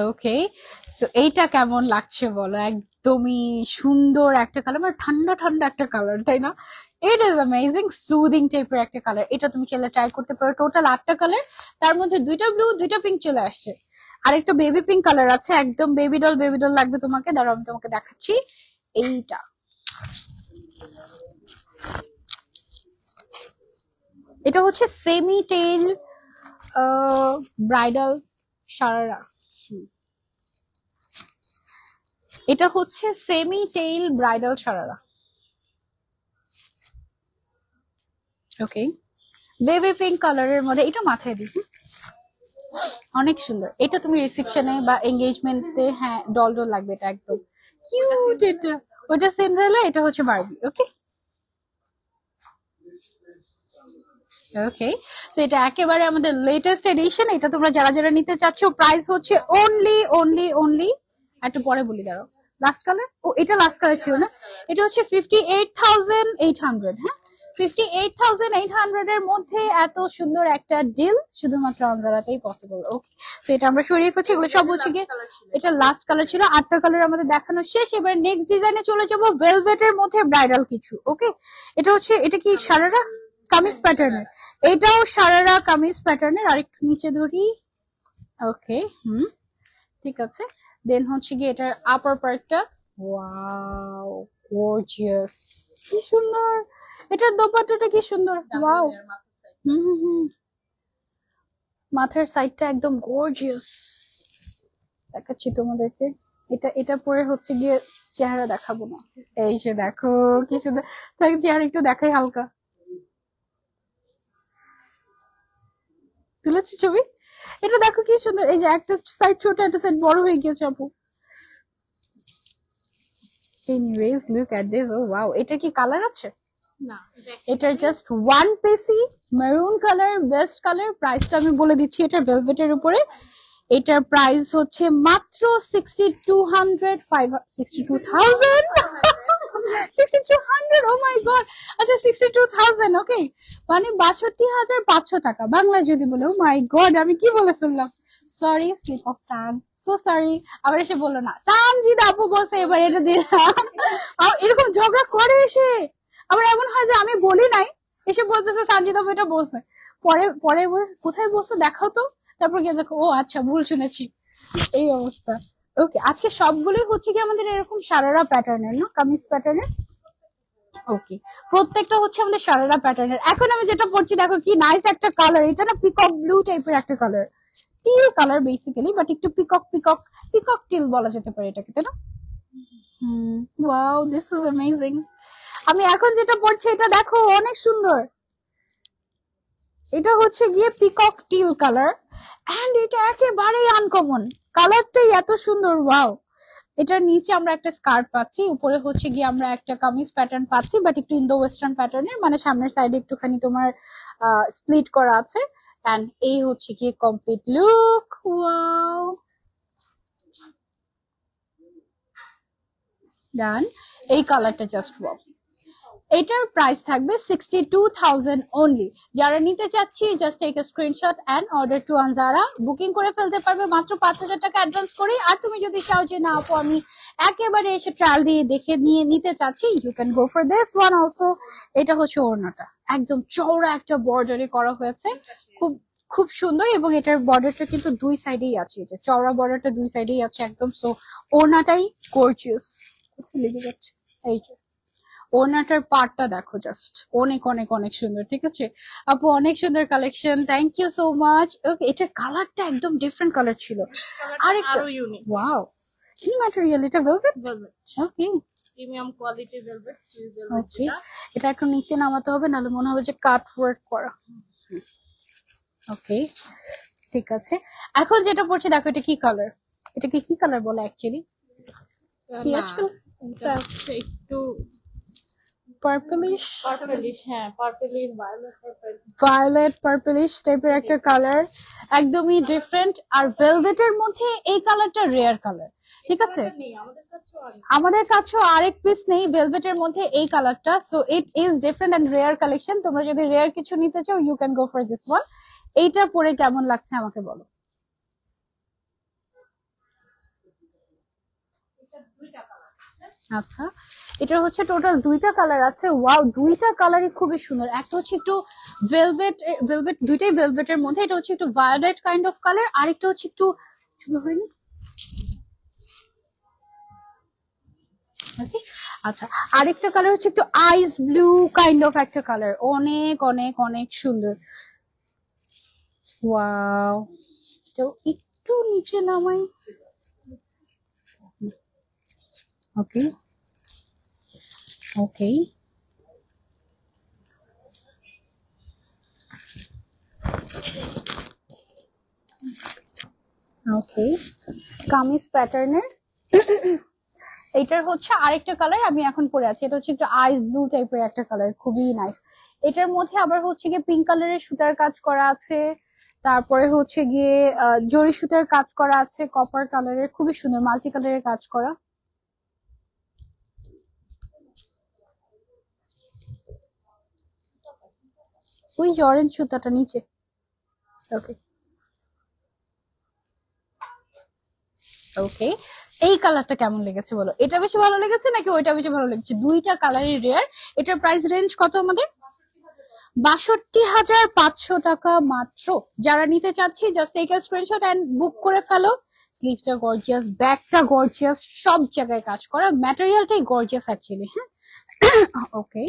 okay, so এইটা কেমন লাগছে বলো? একদমই সুন্দর একটা কালার, মানে ঠান্ডা ঠান্ডা একটা কালার, তাই না? ইট ইজ অ্যামেজিং, সুদিং টাইপের একটা কালার। এটা তুমি চাইলে ট্রাই করতে পারো। টোটাল 8টা কালার, তার মধ্যে 2টা ব্লু 2টা পিঙ্ক চলে আসছে, আর একটা বেবি পিঙ্ক কালার আছে, একদম বেবি ডল লাগবে তোমাকে। দাঁড়াও আমি তোমাকে দেখাচ্ছি। এইটা, এটা হচ্ছে সেমি টেল ব্রাইডাল সারারা। এটা হচ্ছে সেমি টেইল ব্রাইডাল সারারা। ওকে, বেবি পিঙ্ক কালারের মধ্যে, এটা মাথায় দিই, অনেক সুন্দর। এটা তুমি রিসেপশনে বা এঙ্গেজমেন্টে, হ্যাঁ ডল ডল লাগবে, এটা একদম কিউট। এটা ওটা সিন্ডারেলা, এটা হচ্ছে বারবি। ওকে ওকে, সো এটা একেবারে আমাদের লেটেস্ট এডিশন। এটা তোমরা যারা যারা নিতে চাচ্ছ, প্রাইস হচ্ছে অনলি অনলি অনলি, একটু পরে বলি, দাঁড়াও। লাস্ট কালার, ও এটা লাস্ট কালার ছিল না, এটা হচ্ছে 58,800। হ্যাঁ, 58,800 এর মধ্যে এত সুন্দর একটা ডিল শুধুমাত্র অনজারাতেই পসিবল। ওকে, তো এটা আমরা সরিয়ে ফেলছি, এগুলো সব হচ্ছে গিয়ে, এটা লাস্ট কালার ছিল। 8টা কালার আমাদের দেখানো শেষ। এবার নেক্সট ডিজাইনে চলে যাবো, ভেলভেটের মধ্যে ব্রাইডাল কিছু। ওকে, এটা হচ্ছে, এটা কি সারারা কামিজ প্যাটার্নের, এটাও সারারা কামিজ প্যাটার্নের। আরেকটু নিচে ধরি। ওকে, ঠিক আছে। দেন হচ্ছে গিয়ে এটার আপার পার্টটা, ওয়াও গর্জিয়াস, কি সুন্দর। এটার দোপাট্টাটা কি সুন্দর, ওয়াও। মাথার সাইডটা একদম গর্জিয়াস, দেখাচ্ছি তোমাদেরকে। এটা এটা পরে হচ্ছে গিয়ে চেহারা দেখাবো না, এই যে দেখো কি সুন্দর। তাকে চেহারা একটু দেখাই হালকা, তুলেছি ছবি। এটা দেখো কি সুন্দর, এই যে একটা সাইড ছোট, একটা সাইড বড় হয়ে গিয়েছে আপু। Anyways look at this, oh wow. এটা কি কালার আছে? না, এটা just one piece maroon colour, best colour. প্রাইসটা আমি বলে দিচ্ছি, এটা ভেলভেটের উপরে। এটার প্রাইস হচ্ছে মাত্র 6200, 62,000, 6200, ও মাই গড। আচ্ছা 62,000, ওকে, মানে 62,500 টাকা বাংলা যদি বলে। ও মাই গড, আমি কি বলে ফেললাম, sorry, slip of tongue, so sorry. আবার এসে বললো না সামজিদ আপু বসে, এবার এটা দিলাম। এরকম ঝগড়া করে এসে, আবার এমন হয় যে আমি বলি নাই, এসে বলতেছে সানজিদ আপু এটা বলছে। পরে পরে কোথায় বলছে দেখাও তো, তারপর গিয়ে দেখো ও আচ্ছা ভুল শুনেছি, এই অবস্থা। ওকে, আজকে সবগুলোই হচ্ছে কি আমাদের এরকম সারারা প্যাটার্নের, না কামিজ প্যাটার্নের। ওকে, প্রত্যেকটা হচ্ছে আমাদের সারারা প্যাটার্নের। এখন আমি যেটা পড়ছি দেখো কি নাইস একটা কালার, এটা না পিকক ব্লু টাইপের একটা colour, till colour basically, but একটু পিকক পিকক পিকক টিল বলা যেতে পারে এটাকে, তাই না? Wow, this is amazing. আমি এখন যেটা পড়ছি এটা দেখো অনেক সুন্দর, এটা হচ্ছে গিয়ে পিকক টিল কালার, এন্ড এটা একেবারেই আনকমন, কালারটাই এত সুন্দর, ওয়াও। এটার নিচে আমরা একটা স্কার্ট পাচ্ছি, উপরে হচ্ছে গিয়ে আমরা একটা কামিজ প্যাটার্ন পাচ্ছি, বাট একটু ইন্দো ওয়েস্টার্ন প্যাটার্নের, মানে সামনের সাইডে একটুখানি তোমার স্প্লিট করা আছে। এন্ড এই হচ্ছে গিয়ে কমপ্লিট লুক, ওয়াও, ডান। এই কালারটা জাস্ট ওয়াও। এটার প্রাইস থাকবে 62,000 অনলি। যারা নিতে চাচ্ছি just take a screenshot and order to আনজারা, বুকিং করে ফেলতে পারবে মাত্র 5,000 টাকা অ্যাডভান্স করে। আর তুমি যদি চাও যে না আপু আমি একেবারে এসে ট্রায়াল দিয়ে দেখে নিয়ে নিতে চাচ্ছি, you can go for this one also. এটা হচ্ছে ওড়নাটা, একদম চওড়া একটা বর্ডারে করা হয়েছে, খুব খুব সুন্দর। এবং এটার বর্ডারটা কিন্তু দুই সাইডেই আছে, এটা চওড়া বর্ডারটা দুই সাইডেই আছে একদম। সো ওড়নাটাই গর্জিয়াস, লেগে যাচ্ছে। এই যে ওনাটার পার্টটা দেখো, জাস্ট অনেক অনেক অনেক সুন্দর। ঠিক আছে আপু, অনেক সুন্দর collection, thank you so much. Okay, এটার কালারটা একদম ডিফারেন্ট কালার ছিল, আর আরো ইউনিক। ওয়াও, কি ম্যাটেরিয়াল এটা? ভেলভেট, ভেলভেট, ওকে প্রিমিয়াম কোয়ালিটির ভেলভেট, ওকে। এটা একটু নিচে নামাতে হবে, নাহলে মনে হবে যে কাট ওয়ার্ক করা। ওকে, ঠিক আছে। এখন যেটা পড়ছে দেখো, এটা কি কালার? এটাকে কি কালার বলে অ্যাকচুয়ালি? একটু পার্পলিশ, পার্পলিশ, হ্যাঁ পার্পলিশ, ভায়োলেট পার্পলিশ টাইপের একটা কালার, একদমই ডিফারেন্ট। আর ভেলভেটের মধ্যে এই কালারটা রেয়ার কালার, ঠিক আছে? আমাদের কাছেও আরেক পিস নেই ভেলভেটের মধ্যে এই কালারটা, so it is different and rare collection. তোমরা যদি রেয়ার কিছু নিতে চাও, you can go for this one. এইটা পরে কেমন লাগছে আমাকে বলো। এটা দুইটা কালার। আচ্ছা, এটা হচ্ছে টোটাল দুইটা কালার আছে। ওয়াও, দুইটা কালারই খুবই সুন্দর। একটা হচ্ছে একটু ভেলভেট, ভেলভেট দুইটাই ভেলভেটের মধ্যে। এটা হচ্ছে একটু ভায়োলেট কাইন্ড অফ কালার, আর একটা হচ্ছে একটু হয়নি। Okay, আচ্ছা, আরেকটা কালার হচ্ছে একটু আইস ব্লু কাইন্ড অফ একটা কালার, অনেক অনেক অনেক সুন্দর। ওয়াও, তো একটু নিচে নামাই। ওকে ওকে ওকে, কামিজ প্যাটার্নের। এটার হচ্ছে আরেকটা কালার আমি এখন পরে আছি, এটা হচ্ছে একটু আইস ব্লু টাইপের একটা কালার, খুবই নাইস। এটার মধ্যে আবার হচ্ছে গিয়ে পিঙ্ক কালারের সুতার কাজ করা আছে, তারপরে হচ্ছে গিয়ে জরি সুতার কাজ করা আছে, কপার কালারের, খুবই সুন্দর মাল্টি কালারের কাজ করা। ওই যে অরেঞ্জ সুতাটা নিচে। ওকে ওকে, এই কালারটা কেমন লেগেছে বলো? এটা বেশি ভালো লেগেছে নাকি ওইটা বেশি ভালো লেগেছে? দুইটা কালারই রেয়ার। এটার প্রাইস রেঞ্জ কত আমাদের? 62,500 টাকা মাত্র। যারা নিতে চাচ্ছি just take a screenshot and book করে ফেলো। স্লিভসটা গর্জিয়াস, ব্যাকটা গর্জিয়াস, সব জায়গায় কাজ করা, ম্যাটেরিয়ালটাই গর্জিয়াস অ্যাকচুয়ালি। হ্যাঁ, ওকে,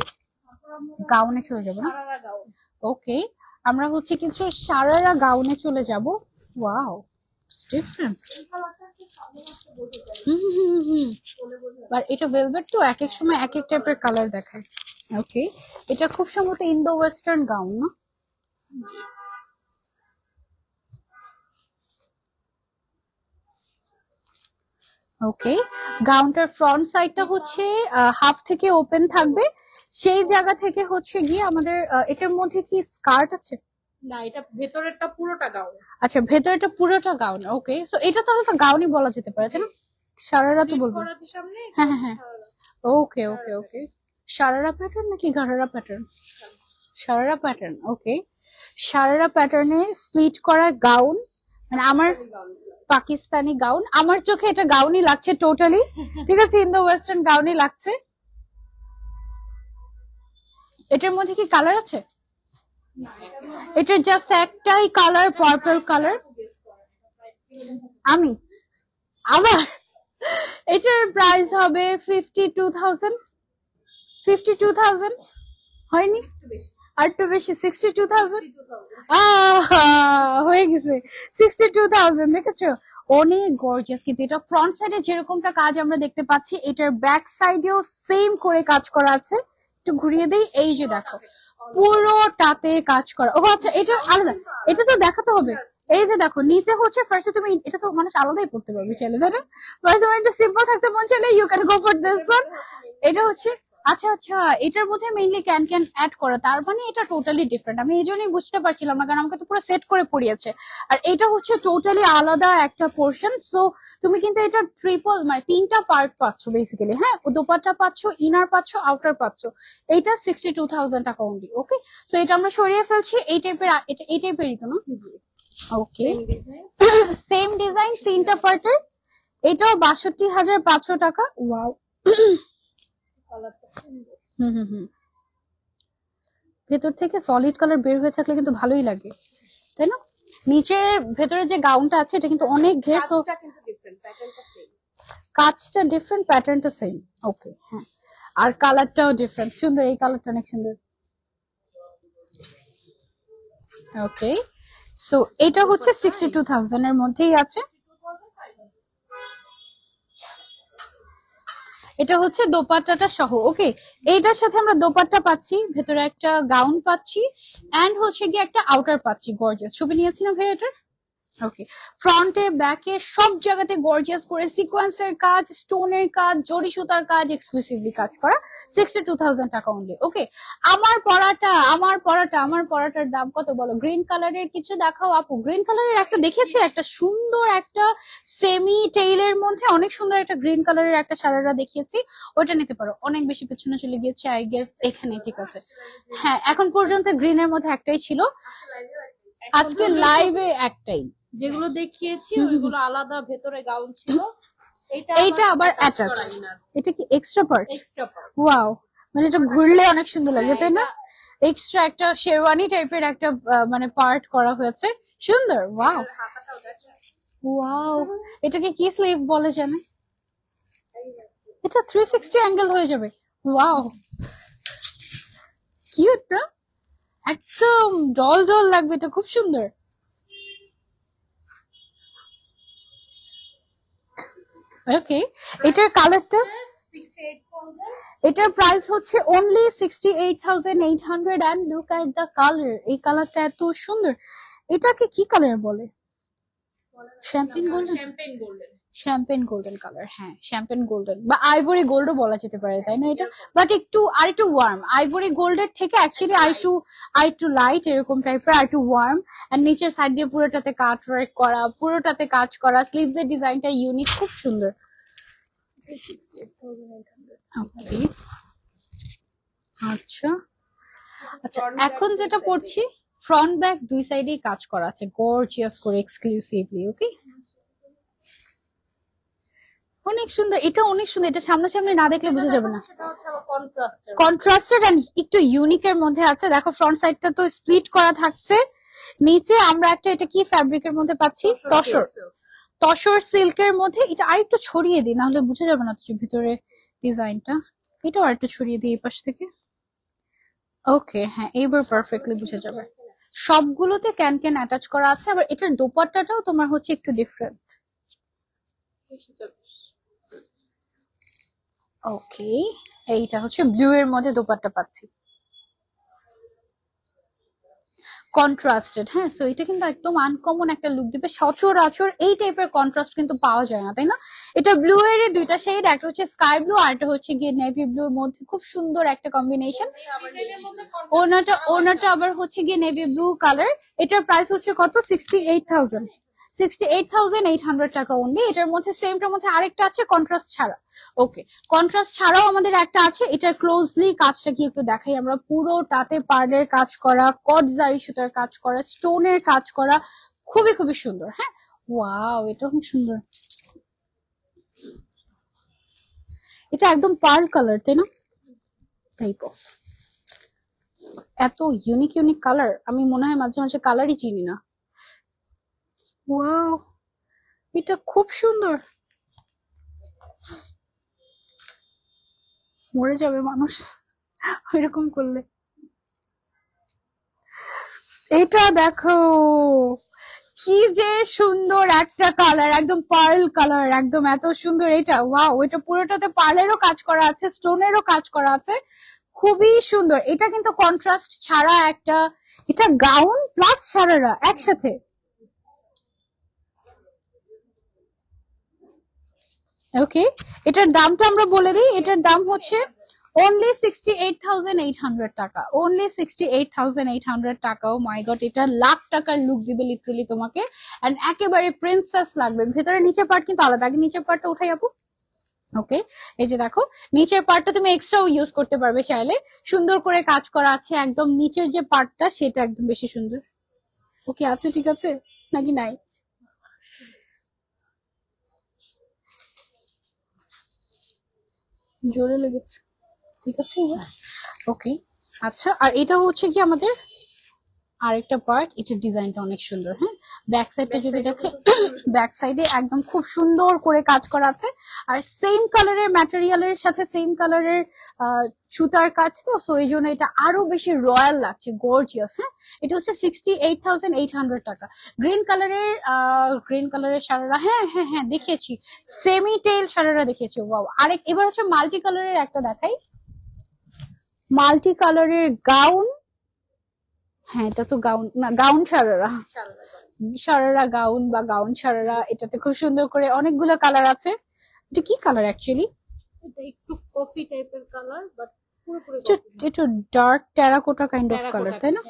গাউনে চলে যাবো না? সারারা গাউন। ওকে, আমরা হচ্ছে কিছু সারারা গাউনে চলে যাব। Wow, different. এই কালারটা কি সামনে আসতে বলতে চাই বলে বলে আর এটা ভেলভেট তো এক এক সময় এক এক টাইপের কালার দেখায়। ওকে, এটা খুব সম্ভবত ইন্দো ওয়েস্টার্ন গাউন না? ওকে, গাউনটার ফ্রন্ট সাইডটা হচ্ছে হাফ থেকে ওপেন থাকবে, সেই জায়গা থেকে হচ্ছে গিয়ে আমাদের এটার মধ্যে কি স্কার্ট আছে? না, এটা ভেতরেরটা পুরোটা গাউন। আচ্ছা, ভেতরটা পুরোটা গাউন। ওকে, সো এটা তাহলে তো গাউনই বলা যেতে পারে, তাই না? সারারা তো বলবো। করা আছে সামনে। হ্যাঁ হ্যাঁ হ্যাঁ, ওকে ওকে ওকে। সারারা প্যাটার্ন নাকি ঘাড়ারা প্যাটার্ন? সারারা প্যাটার্ন। ওকে, সারারা প্যাটার্নে স্প্লিট করা গাউন, মানে আমার পাকিস্তানি গাউন, আমার চোখে এটা গাউনই লাগছে টোটালি। ঠিক আছে, ইন্দো ওয়েস্টার্ন গাউনই লাগছে। এটার মধ্যে কি কালার আছে? এটা জাস্ট একটাই কালার, পার্পল কালার। আমি আবার এটার প্রাইস হবে 52,000। 52,000 হয়নি? আর একটু বেশি, 62,000। হয়ে গেছে 62,000। দেখেছো, অনেক গর্জিয়াস। কিন্তু এটা ফ্রন্ট সাইডে যেরকমটা কাজ আমরা দেখতে পাচ্ছি, এটার ব্যাক সাইডেও সেম করে কাজ করা আছে। একটু ঘুরিয়ে দিই, এই যে দেখো পুরোটাতে কাজ করা। ও আচ্ছা, এটা আলাদা, এটা তো দেখাতে হবে। এই যে দেখো নিচে হচ্ছে ফার্স্টে, তুমি এটা তো মানুষ আলাদাই পড়তে পারবে চাইলে, তাই না? মানে তোমার একটু সিম্পল থাকতে মন চাইলে you can go for this one. এটা হচ্ছে আচ্ছা আচ্ছা, এটার মধ্যে মেইনলি ক্যান ক্যান অ্যাড করা, তার মানে এটা টোটালি ডিফারেন্ট। আমি এই জন্যই বুঝতে পারছিলাম না, কারণ আমাকে তো পুরো সেট করে পড়িয়েছে। আর এটা হচ্ছে টোটালি আলাদা একটা পোর্শন। সো তুমি কিন্তু এটা ট্রিপল, মানে তিনটা পার্ট পাচ্ছ বেসিক্যালি। হ্যাঁ, দোপাট্টা পাচ্ছ, ইনার পাচ্ছ, আউটার পাচ্ছ। এইটা 62,000 টাকা অনলি। ওকে, সো এটা আমরা সরিয়ে ফেলছি। এই টাইপের, এটা এই টাইপেরই তো না? ওকে, সেম ডিজাইন, তিনটা পার্টের। এটাও 62,500 টাকা। ওয়াও, হুম হুম হুম, ভেতর থেকে সলিড কালার বের হয়ে থাকলে কিন্তু ভালোই লাগে, তাই না? নিচের ভেতরে যে গাউনটা আছে এটা কিন্তু অনেক ঘের, তো কাজটা কিন্তু ডিফারেন্ট, প্যাটার্নটা সেম। কাজটা ডিফারেন্ট, প্যাটার্নটা সেম। ওকে, হ্যাঁ, আর কালারটাও ডিফারেন্ট। সুন্দর, এই কালারটা অনেক সুন্দর। ওকে, সো এটা হচ্ছে 62,000 এর মধ্যেই আছে। এটা হচ্ছে দোপাট্টাটা সহ। ওকে, এইটার সাথে আমরা দোপাট্টা পাচ্ছি, ভেতরে একটা গাউন পাচ্ছি, এন্ড হচ্ছে গিয়ে একটা আউটার পাচ্ছি। গর্জিয়াস ছবি নিয়েছি না ভাই এটার? ওকে, ফ্রন্টে ব্যাকে সব জায়গাতে গর্জিয়াস করে সিকোয়েন্সের কাজ, স্টোনের কাজ, জরি সুতার কাজ, এক্সক্লুসিভলি কাজ করা। 62,000 টাকা অনলি। ওকে, আমার পরাটার দাম কত বলো? গ্রিন কালারের কিছু দেখাও আপু। গ্রিন কালারের একটা দেখেছি, একটা সুন্দর, একটা সেমি টেইলের মধ্যে অনেক সুন্দর একটা গ্রিন কালারের একটা সারারা দেখিয়েছি, ওইটা নিতে পারো। অনেক বেশি পেছনে চলে গিয়েছে আই গেস, এখানে ঠিক আছে। হ্যাঁ, এখন পর্যন্ত গ্রিনের মধ্যে একটাই ছিল, আজকে লাইভে একটাই। যেগুলো দেখিয়েছি ওইগুলো আলাদা ভেতরে গাউন ছিল, এইটা আবার অ্যাটাচ। এটা কি extra part? Extra part. Wow, মানে এটা ঘুরলে অনেক সুন্দর লাগে তাই না? এক্সট্রা একটা শেরওয়ানি টাইপের একটা মানে পার্ট করা হয়েছে, সুন্দর। ওয়াও ওয়াও, এটাকে কি স্লিভ বলে জানেন? এটা 360 অ্যাঙ্গেল হয়ে যাবে। ওয়াও, কিউট না? একদম ডল ডল লাগবে, এটা খুব সুন্দর। ওকে, এটার কালারটা, এটার প্রাইস হচ্ছে only 68,800 and look at the colour. এই কালারটা এত সুন্দর। এটাকে কি কালার বলে? Champagne golden. Champagne golden colour, হ্যাঁ শ্যাম্পেন গোল্ডেন বা আইভরি গোল্ডও বলা যেতে পারে তাই না এটা? বাট একটু আর একটু ওয়ার্ম, আইভরি গোল্ডের থেকে অ্যাকচুয়ালি আরেকটু লাইট এরকম টাইপের, আর একটু ওয়ার্ম। আর নিচের সাইড দিয়ে পুরোটাতে কাট ওয়ার্ক করা, পুরোটাতে কাজ করা, স্লিভস এর ডিজাইনটা ইউনিক, খুব সুন্দর। ওকে, আচ্ছা আচ্ছা, এখন যেটা পড়ছি ফ্রন্ট ব্যাক দুই সাইডেই কাজ করা আছে গর্জিয়াস করে এক্সক্লুসিভলি। ওকে, অনেক সুন্দর, এটা অনেক সুন্দর। এটা সামনাসামনি না দেখলে বোঝা যাবে না। কন্ট্রাস্টেড এন্ড একটু ইউনিক এর মধ্যে আছে। দেখো ফ্রন্ট সাইডটা তো স্প্লিট করা থাকছে, নিচে আমরা একটা, এটা কি ফ্যাব্রিকের মধ্যে পাচ্ছি? তসর সিল্কের মধ্যে। এটা আরেকটু ছড়িয়ে দিই, নাহলে বোঝা যাবে না তো ভিতরে ডিজাইনটা। এটাও আরেকটু ছড়িয়ে দিই এই পাশ থেকে। ওকে, হ্যাঁ এইবার পারফেক্টলি বোঝা যাবে। সবগুলোতে ক্যান ক্যান অ্যাটাচ করা আছে। আবার এটার দোপাট্টাটাও তোমার হচ্ছে একটু ডিফারেন্ট। ওকে, এইটা হচ্ছে ব্লু এর মধ্যে দোপাট্টা পাচ্ছি, কন্ট্রাস্টেড। হ্যাঁ, সো এটা কিন্তু একদম আনকমন একটা লুক দিবে। সচরাচর এই টাইপের কন্ট্রাস্ট কিন্তু পাওয়া যায় না তাই না? এটা ব্লু এর দুইটা শেড, একটা হচ্ছে স্কাই ব্লু আর একটা হচ্ছে গিয়ে নেভি ব্লুর মধ্যে, খুব সুন্দর একটা কম্বিনেশন। ওনাটা আবার হচ্ছে গিয়ে নেভি ব্লু কালার। এটার প্রাইস হচ্ছে কত? 68,800 টাকা অনলি। এটার মধ্যে সেমটার মধ্যে আরেকটা আছে কন্ট্রাস্ট ছাড়া। ওকে, কন্ট্রাস্ট ছাড়াও আমাদের একটা আছে। এটা ক্লোজলি কাজটা কি একটু দেখাই আমরা। পুরোটাতে পার্লের কাজ করা, কট জারি সুতার কাজ করা, স্টোনের কাজ করা, খুবই খুবই সুন্দর। হ্যাঁ, ওয়াও, এটা খুব সুন্দর। এটা একদম পার্ল কালার তাই না? টাইপ অফ এত ইউনিক ইউনিক কালার, আমি মনে হয় মাঝে মাঝে কালারই চিনি না। ওয়াও, এটা খুব সুন্দর। মরে যাবে মানুষ এরকম করলে। এটা দেখো কি যে সুন্দর একটা কালার, একদম পার্ল কালার, একদম এত সুন্দর এটা। ওয়াও, এটা পুরোটাতে পার্লেরও কাজ করা আছে, স্টোনেরও কাজ করা আছে, খুবই সুন্দর। এটা কিন্তু কন্ট্রাস্ট ছাড়া একটা, এটা গাউন প্লাস সারারা একসাথে। ওকে, এটার দামটা আমরা বলে দিই। এটার দাম হচ্ছে only 68,800 টাকা, only 68,800 টাকা। ও মাই গড, এটা লাখ টাকার লুক দিবে লিটারালি তোমাকে, এন্ড একেবারে প্রিন্সেস লাগবে। ভেতরে নিচের পার্ট কিন্তু আলাদা। আগে নিচের পার্টটা উঠাই আপু। ওকে, এই যে দেখো নিচের পার্টটা তুমি এক্সট্রাও ইউজ করতে পারবে চাইলে। সুন্দর করে কাজ করা আছে, একদম নিচের যে পার্টটা সেটা একদম বেশি সুন্দর। ওকে, আছে ঠিক আছে নাকি নাই? জোরে লেগেছে, ঠিক আছে। ওকে, আচ্ছা, আর এটা হচ্ছে কি আমাদের আরেকটা পার্ট। এটার ডিজাইনটা অনেক সুন্দর। হ্যাঁ, ব্যাক সাইডটা যদি দেখে, ব্যাক সাইডে একদম খুব সুন্দর করে কাজ করা আছে, আর সেম কালারের ম্যাটেরিয়ালের সাথে সেম কালারের সুতার কাজ, তো সো এই জন্য এটা আরো বেশি রয়্যাল লাগছে, গর্জিয়াস। হ্যাঁ, এটা হচ্ছে 68,800 টাকা। গ্রিন কালারের সারারা, হ্যাঁ হ্যাঁ হ্যাঁ দেখিয়েছি, সেমি টেল সারারা দেখিয়েছি। ওয়াও, আরেক এবার হচ্ছে মাল্টি কালারের একটা দেখাই, মাল্টি কালারের গাউন। হ্যাঁ, এটা তো গাউন না, গাউন সারারা, সারারা গাউন বা গাউন সারারা। এটাতে খুব সুন্দর করে অনেকগুলো কালার আছে। এটা কি কালার অ্যাকচুয়ালি? এটা একটু কফি টাইপের কালার, বাট পুরোপুরি একটু dark terracotta kind of colour তাই না?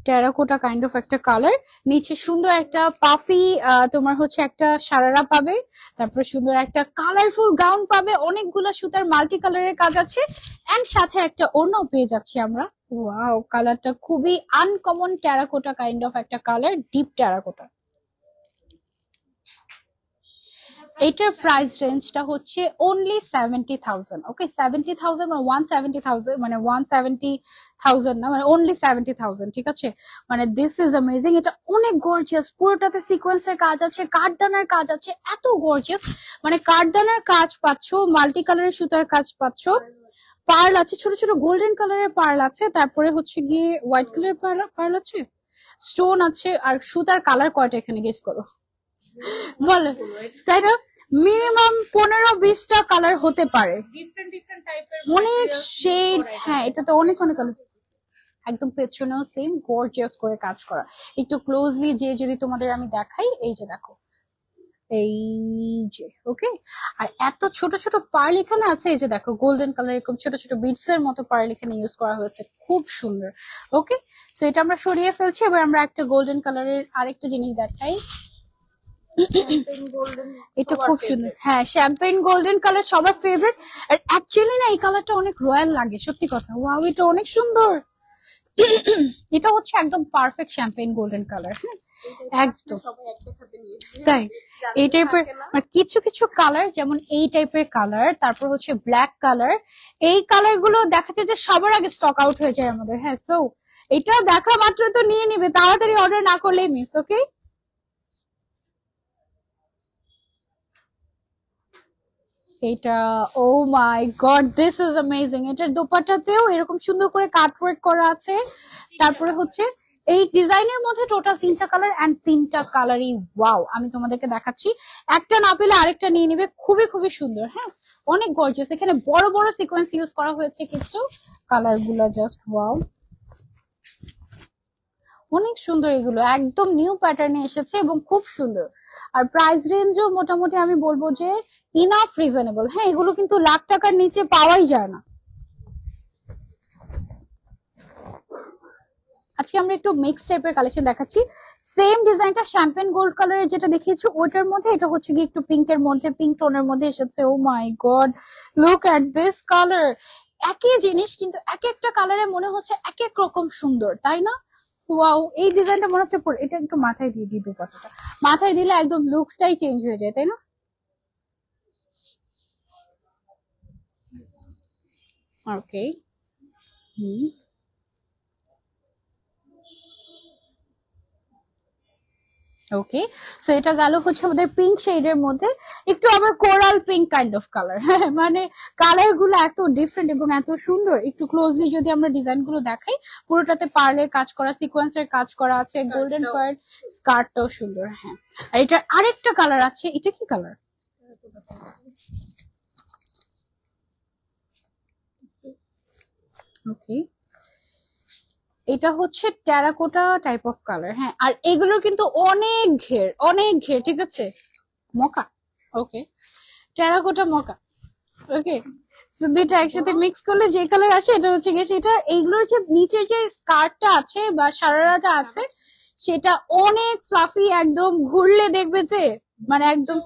টেরাকোটা কাইন্ড অফ একটা কালার। নিচে সুন্দর একটা পাফি তোমার হচ্ছে একটা সারারা পাবে, তারপর সুন্দর একটা কালারফুল গাউন পাবে, অনেকগুলো সুতার মাল্টি কালারের কাজ আছে, এন্ড সাথে একটা ওড়নাও পেয়ে যাচ্ছি আমরা। ওয়াও, কালারটা খুবই আনকমন টেরাকোটা কাইন্ড অফ একটা কালার, ডিপ টেরাকোটা। এটার প্রাইস রেঞ্জটা হচ্ছে অনলি 70,000। ওকে, 70,000 মানে 170,000, মানে 170,000 না, মানে অনলি 70,000। ঠিক আছে, মানে দিস ইজ অ্যামেজিং। এটা অনেক গর্জিয়াস, পুরোটাতে সিকোয়েন্সের কাজ আছে, কাঠদানার কাজ আছে, এত গর্জিয়াস। মানে কাঠদানার কাজ পাচ্ছ, মাল্টি কালারের সুতার কাজ পাচ্ছ, পার্ল আছে, ছোট ছোট গোল্ডেন কালারের পার্ল আছে, তারপরে হচ্ছে গিয়ে হোয়াইট কালারের পার্ল আছে, স্টোন আছে, আর সুতার কালার কয়টা এখানে গেস করো বলে, তাই না? মিনিমাম 15-20টা কালার হতে পারে, ডিফারেন্ট ডিফারেন্ট টাইপের অনেক শেডস। হ্যাঁ, এটা তো অনেক অনেক কালার। একদম পেছনেও সেম গর্জিয়াস করে কাজ করা। একটু ক্লোজলি যে যদি তোমাদের আমি দেখাই, এই যে দেখো, এই যে, ওকে। আর এত ছোট ছোট পার্ল এখানে আছে, এই যে দেখো গোল্ডেন কালার, এরকম ছোট ছোট বিটস এর মতো পার্ল এখানে ইউজ করা হয়েছে, খুব সুন্দর। ওকে, সো এটা আমরা সরিয়ে ফেলছি। এবার আমরা একটা গোল্ডেন কালারের আরেকটা জিনিস দেখাই। এটা খুব সুন্দর, হ্যাঁ, শ্যাম্পেন গোল্ডেন কালার সবার ফেভারিট। আর অ্যাকচুয়ালি না, এই কালারটা অনেক রয়্যাল লাগে, সত্যি কথা। ওয়াও, এটা অনেক সুন্দর। এটা হচ্ছে একদম পারফেক্ট শ্যাম্পেন গোল্ডেন কালার। একদম তাই। এই টাইপের কিছু কিছু কালার, যেমন এই টাইপের কালার, তারপর হচ্ছে ব্ল্যাক কালার, এই কালার গুলো দেখা যায় যে সবার আগে স্টক আউট হয়ে যায় আমাদের। হ্যাঁ, সো এটা দেখা মাত্র তো নিয়ে নিবে, তাড়াতাড়ি অর্ডার না করলেই মিস। ওকে, এটা, ও my god, this is amazing. এটার দোপাট্টাতেও এরকম সুন্দর করে কাটওয়ার্ক করা আছে। তারপরে হচ্ছে এই ডিজাইনের মধ্যে টোটাল 3টা কালার, এন্ড 3টা কালারই ওয়াও। আমি তোমাদেরকে দেখাচ্ছি, একটা না পেলে আরেকটা নিয়ে নিবে, খুবই খুবই সুন্দর। হ্যাঁ, অনেক গর্জিয়াস। এখানে বড় বড় সিকোয়েন্স ইউজ করা হয়েছে কিছু, কালার গুলা জাস্ট ওয়াও, অনেক সুন্দর। এগুলো একদম নিউ প্যাটার্নে এসেছে এবং খুব সুন্দর। আর প্রাইস রেঞ্জও মোটামুটি আমি বলবো যে ইনাফ রিজনেবল। হ্যাঁ, এগুলো কিন্তু লাখ টাকার নিচে পাওয়াই যায় না। আজকে আমরা একটু মিক্স টাইপের কালেকশন দেখাচ্ছি। সেম ডিজাইনটা শ্যাম্পেন গোল্ড কালারের যেটা দেখিয়েছি ওটার মধ্যে, এটা হচ্ছে কি একটু পিঙ্কের মধ্যে, পিঙ্ক টোনের মধ্যে এসেছে। Oh my God, look at this colour. একই জিনিস কিন্তু এক একটা কালারে মনে হচ্ছে এক এক রকম সুন্দর, তাই না? ওয়াও, এই ডিজাইনটা মনে হচ্ছে এটা একটু মাথায় দিয়ে দিবে, কথাটা মাথায় দিলে একদম লুকসটাই চেঞ্জ হয়ে যায়, তাই না? ওকে, হুম, ওকে। সো এটা গেল হচ্ছে আমাদের পিঙ্ক শেডের মধ্যে, একটু আবার coral pink kind of colour. হ্যাঁ, মানে কালার গুলো এত ডিফারেন্ট এবং এত সুন্দর। একটু ক্লোজলি যদি আমরা ডিজাইন গুলো দেখাই, পুরোটাতে পার্লের কাজ করা, সিকোয়েন্সের কাজ করা আছে, গোল্ডেন পার্ল, স্কার্টটাও সুন্দর। হ্যাঁ, আর এটা আরেকটা কালার আছে, এটা কি কালার? ওকে, এটা হচ্ছে টেরাকোটা টাইপ অফ কালার। হ্যাঁ, আর এগুলো কিন্তু অনেক ঘের, অনেক ঘের। ঠিক আছে, মকা, ওকে, টেরাকোটা মকা। ওকে, দুইটা একসাথে মিক্স করলে যে কালার আসে, এটা হচ্ছে গিয়ে সেটা। এইগুলোর যে নিচের যে স্কার্টটা আছে বা সারারাটা আছে, সেটা অনেক ফ্লাফি, একদম ঘুরলে দেখবে যে মানে একদম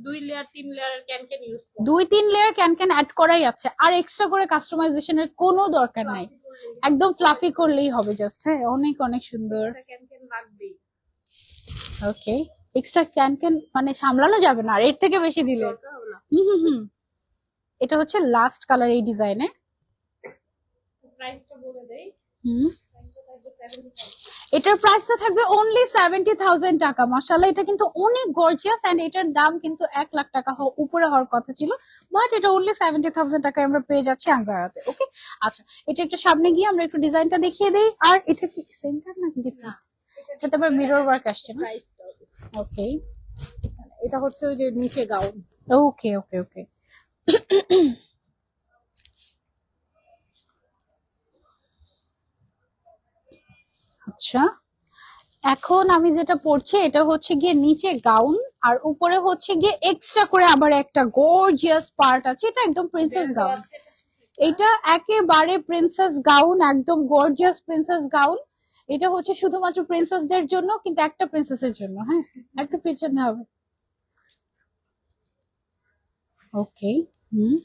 2 লেয়ার 3 লেয়ার ক্যান ইউজ করে, 2-3 লেয়ার ক্যান অ্যাড করাই আছে, আর এক্সট্রা করে কাস্টমাইজেশনের কোনো দরকার নাই। একদম ফ্লাফি করলেই হবে জাস্ট। হ্যাঁ, অনেক অনেক সুন্দর। ক্যান লাগবেই। ওকে, এক্সট্রা ক্যান মানে সামলানো যাবে না আর এর থেকে বেশি দিলে। হুম হুম হুম। এটা হচ্ছে লাস্ট কালার এই ডিজাইনে। প্রাইসটা বলে দেই। হুম, এটার প্রাইসটা থাকবে অনলি 70,000 টাকা। মাশাআল্লাহ, এটা কিন্তু অনেক গর্জিয়াস, এন্ড এটার দাম কিন্তু 1 লাখ টাকা উপরে হওয়ার কথা ছিল, বাট এটা অনলি 70,000 টাকায় আমরা পেয়ে যাচ্ছি আনজারাতে। ওকে, আচ্ছা, এটা একটু সামনে গিয়ে আমরা একটু ডিজাইনটা দেখিয়ে দেই। আর এটা কি সেন্টার নাকি ডিফারেন্ট? এটাতে আবার মিরর ওয়ার্ক আসছে না? ওকে, এটা হচ্ছে ওই যে নিচে গাউন। ওকে ওকে ওকে। আচ্ছা, এখন আমি যেটা পরছি এটা হচ্ছে গিয়ে নিচে গাউন, আর উপরে হচ্ছে গিয়ে এক্সট্রা করে আবার একটা গর্জিয়াস পার্ট আছে। এটা একদম প্রিন্সেস গাউন, এটা একেবারে প্রিন্সেস গাউন, একদম গর্জিয়াস প্রিন্সেস গাউন। এটা হচ্ছে শুধুমাত্র প্রিন্সেসদের জন্য, কিন্তু একটা প্রিন্সেসের জন্য। হ্যাঁ, একটু পিছনে হবে। ওকে, হুম,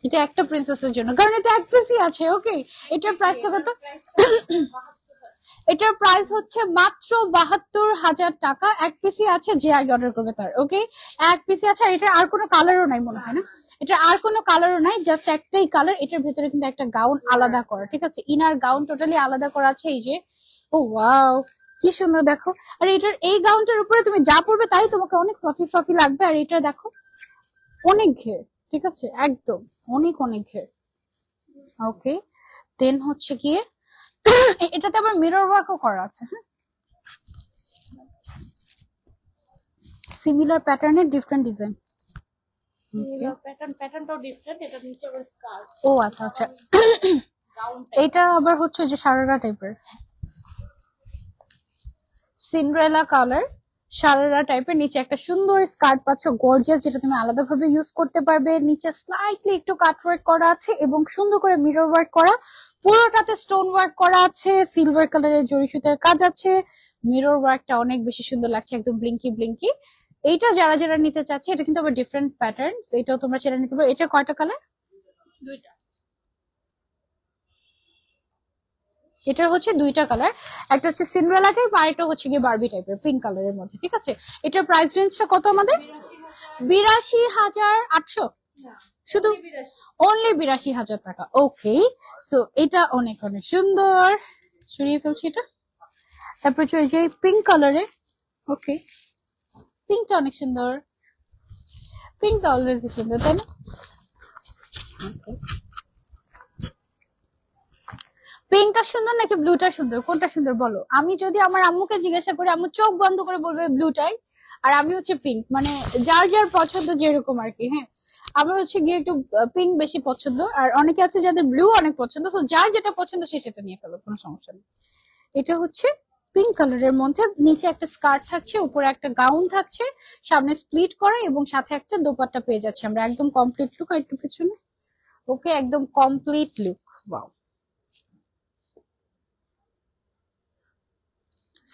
এটা একটা প্রিন্সেসের জন্য, কারণ এটা এক পিসই আছে। ওকে, এটার প্রাইসটা কত? এটার প্রাইস হচ্ছে মাত্র 72,000 টাকা। এক পিসি আছে, যে আগে অর্ডার করবে তার। ওকে, এক পিসি আছে। আর এটার আর কোনো কালারও নাই মনে হয় না, এটা আর কোনো কালারও নাই, জাস্ট একটাই কালার। এটার ভিতরে কিন্তু একটা গাউন আলাদা করা, ঠিক আছে, ইনার গাউন টোটালি আলাদা করা আছে। এই যে, ও ওয়াও, কি সুন্দর দেখো। আর এটার এই গাউনটার উপরে তুমি যা পরবে তাই তোমাকে অনেক ফ্লাফি ফ্লাফি লাগবে। আর এটা দেখো অনেক ঘের, ঠিক আছে, একদম অনেক অনেক ঘের। ওকে, দেন হচ্ছে গিয়ে এটাতে আবার মিরর ওয়ার্কও করা আছে। হ্যাঁ, সিমিলার প্যাটার্নের ডিফারেন্ট ডিজাইন। প্যাটার্নটাও ডিফারেন্ট, এটা নিচে আবার স্কার্ফ। ও আচ্ছা আচ্ছা, এটা আবার হচ্ছে যে সারারা টাইপের, সিন্ড্রেলা কালার সারারা টাইপের। নিচে একটা সুন্দর স্কার্ট পাচ্ছ, গর্জিয়াস, যেটা তুমি আলাদা ভাবে ইউজ করতে পারবে। নিচে স্লাইটলি একটু কাট ওয়ার্ক করা আছে এবং সুন্দর করে মিরর ওয়ার্ক করা, পুরোটাতে স্টোন ওয়ার্ক করা আছে, সিলভার কালারের জরি সুতার কাজ আছে। মিরর ওয়ার্কটা অনেক বেশি সুন্দর লাগছে, একদম ব্লিঙ্কি ব্লিঙ্কি। এইটা যারা যারা নিতে চাচ্ছে, এটা কিন্তু আবার ডিফারেন্ট প্যাটার্ন, এটাও তোমরা সেটা নিতে পারো। এটা কয়টা কালার? দুইটা। এটার হচ্ছে দুইটা কালার, একটা হচ্ছে সিন্ড্রেলা টাইপ আর একটা হচ্ছে গিয়ে বারবি টাইপের পিঙ্ক কালারের মধ্যে, ঠিক আছে। এটার প্রাইস রেঞ্জটা কত আমাদের? 82,800, শুধু অনলি 82,000 টাকা। ওকে, সো এটা অনেক অনেক সুন্দর, সরিয়ে ফেলছি এটা। তারপর যে পিঙ্ক কালারের, ওকে, পিঙ্কটা অনেক সুন্দর, পিঙ্কটা অলওয়েজ সুন্দর, তাই না? পিঙ্কটা সুন্দর নাকি ব্লুটা সুন্দর, কোনটা সুন্দর বলো? আমি যদি আমার আম্মুকে জিজ্ঞাসা করি, আম্মু চোখ বন্ধ করে বলবে ব্লুটাই, আর আমি হচ্ছে পিঙ্ক। মানে যার যার পছন্দ যেরকম আর কি। হ্যাঁ, আমার হচ্ছে গিয়ে একটু পিঙ্ক বেশি পছন্দ, আর অনেকে আছে যাদের ব্লু অনেক পছন্দ। তো যার যেটা পছন্দ সে সেটা নিয়ে ফেলো, কোনো সমস্যা নেই। এটা হচ্ছে পিঙ্ক কালারের মধ্যে, নিচে একটা স্কার্ট থাকছে, উপরে একটা গাউন থাকছে, সামনে স্প্লিট করা এবং সাথে একটা দোপাট্টা পেয়ে যাচ্ছে আমরা। একদম কমপ্লিট লুক, একটু পিছনে। ওকে, একদম কমপ্লিট লুক। ওয়াও,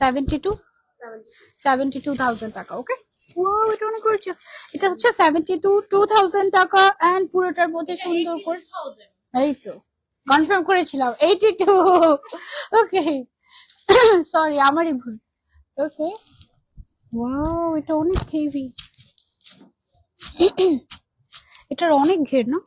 72,000 টাকা। ওকে, ওয়াও, এটা অনেক গর্জিয়াস। এটা হচ্ছে 72,000 টাকা এন্ড পুরোটার মধ্যে সুন্দর করে, এই তো কনফার্ম করেছিলাম 82। ওকে, সরি আমারই ভুল। ওকে, ওয়াও, এটা অনেক হেভি, এটার অনেক ঘের না?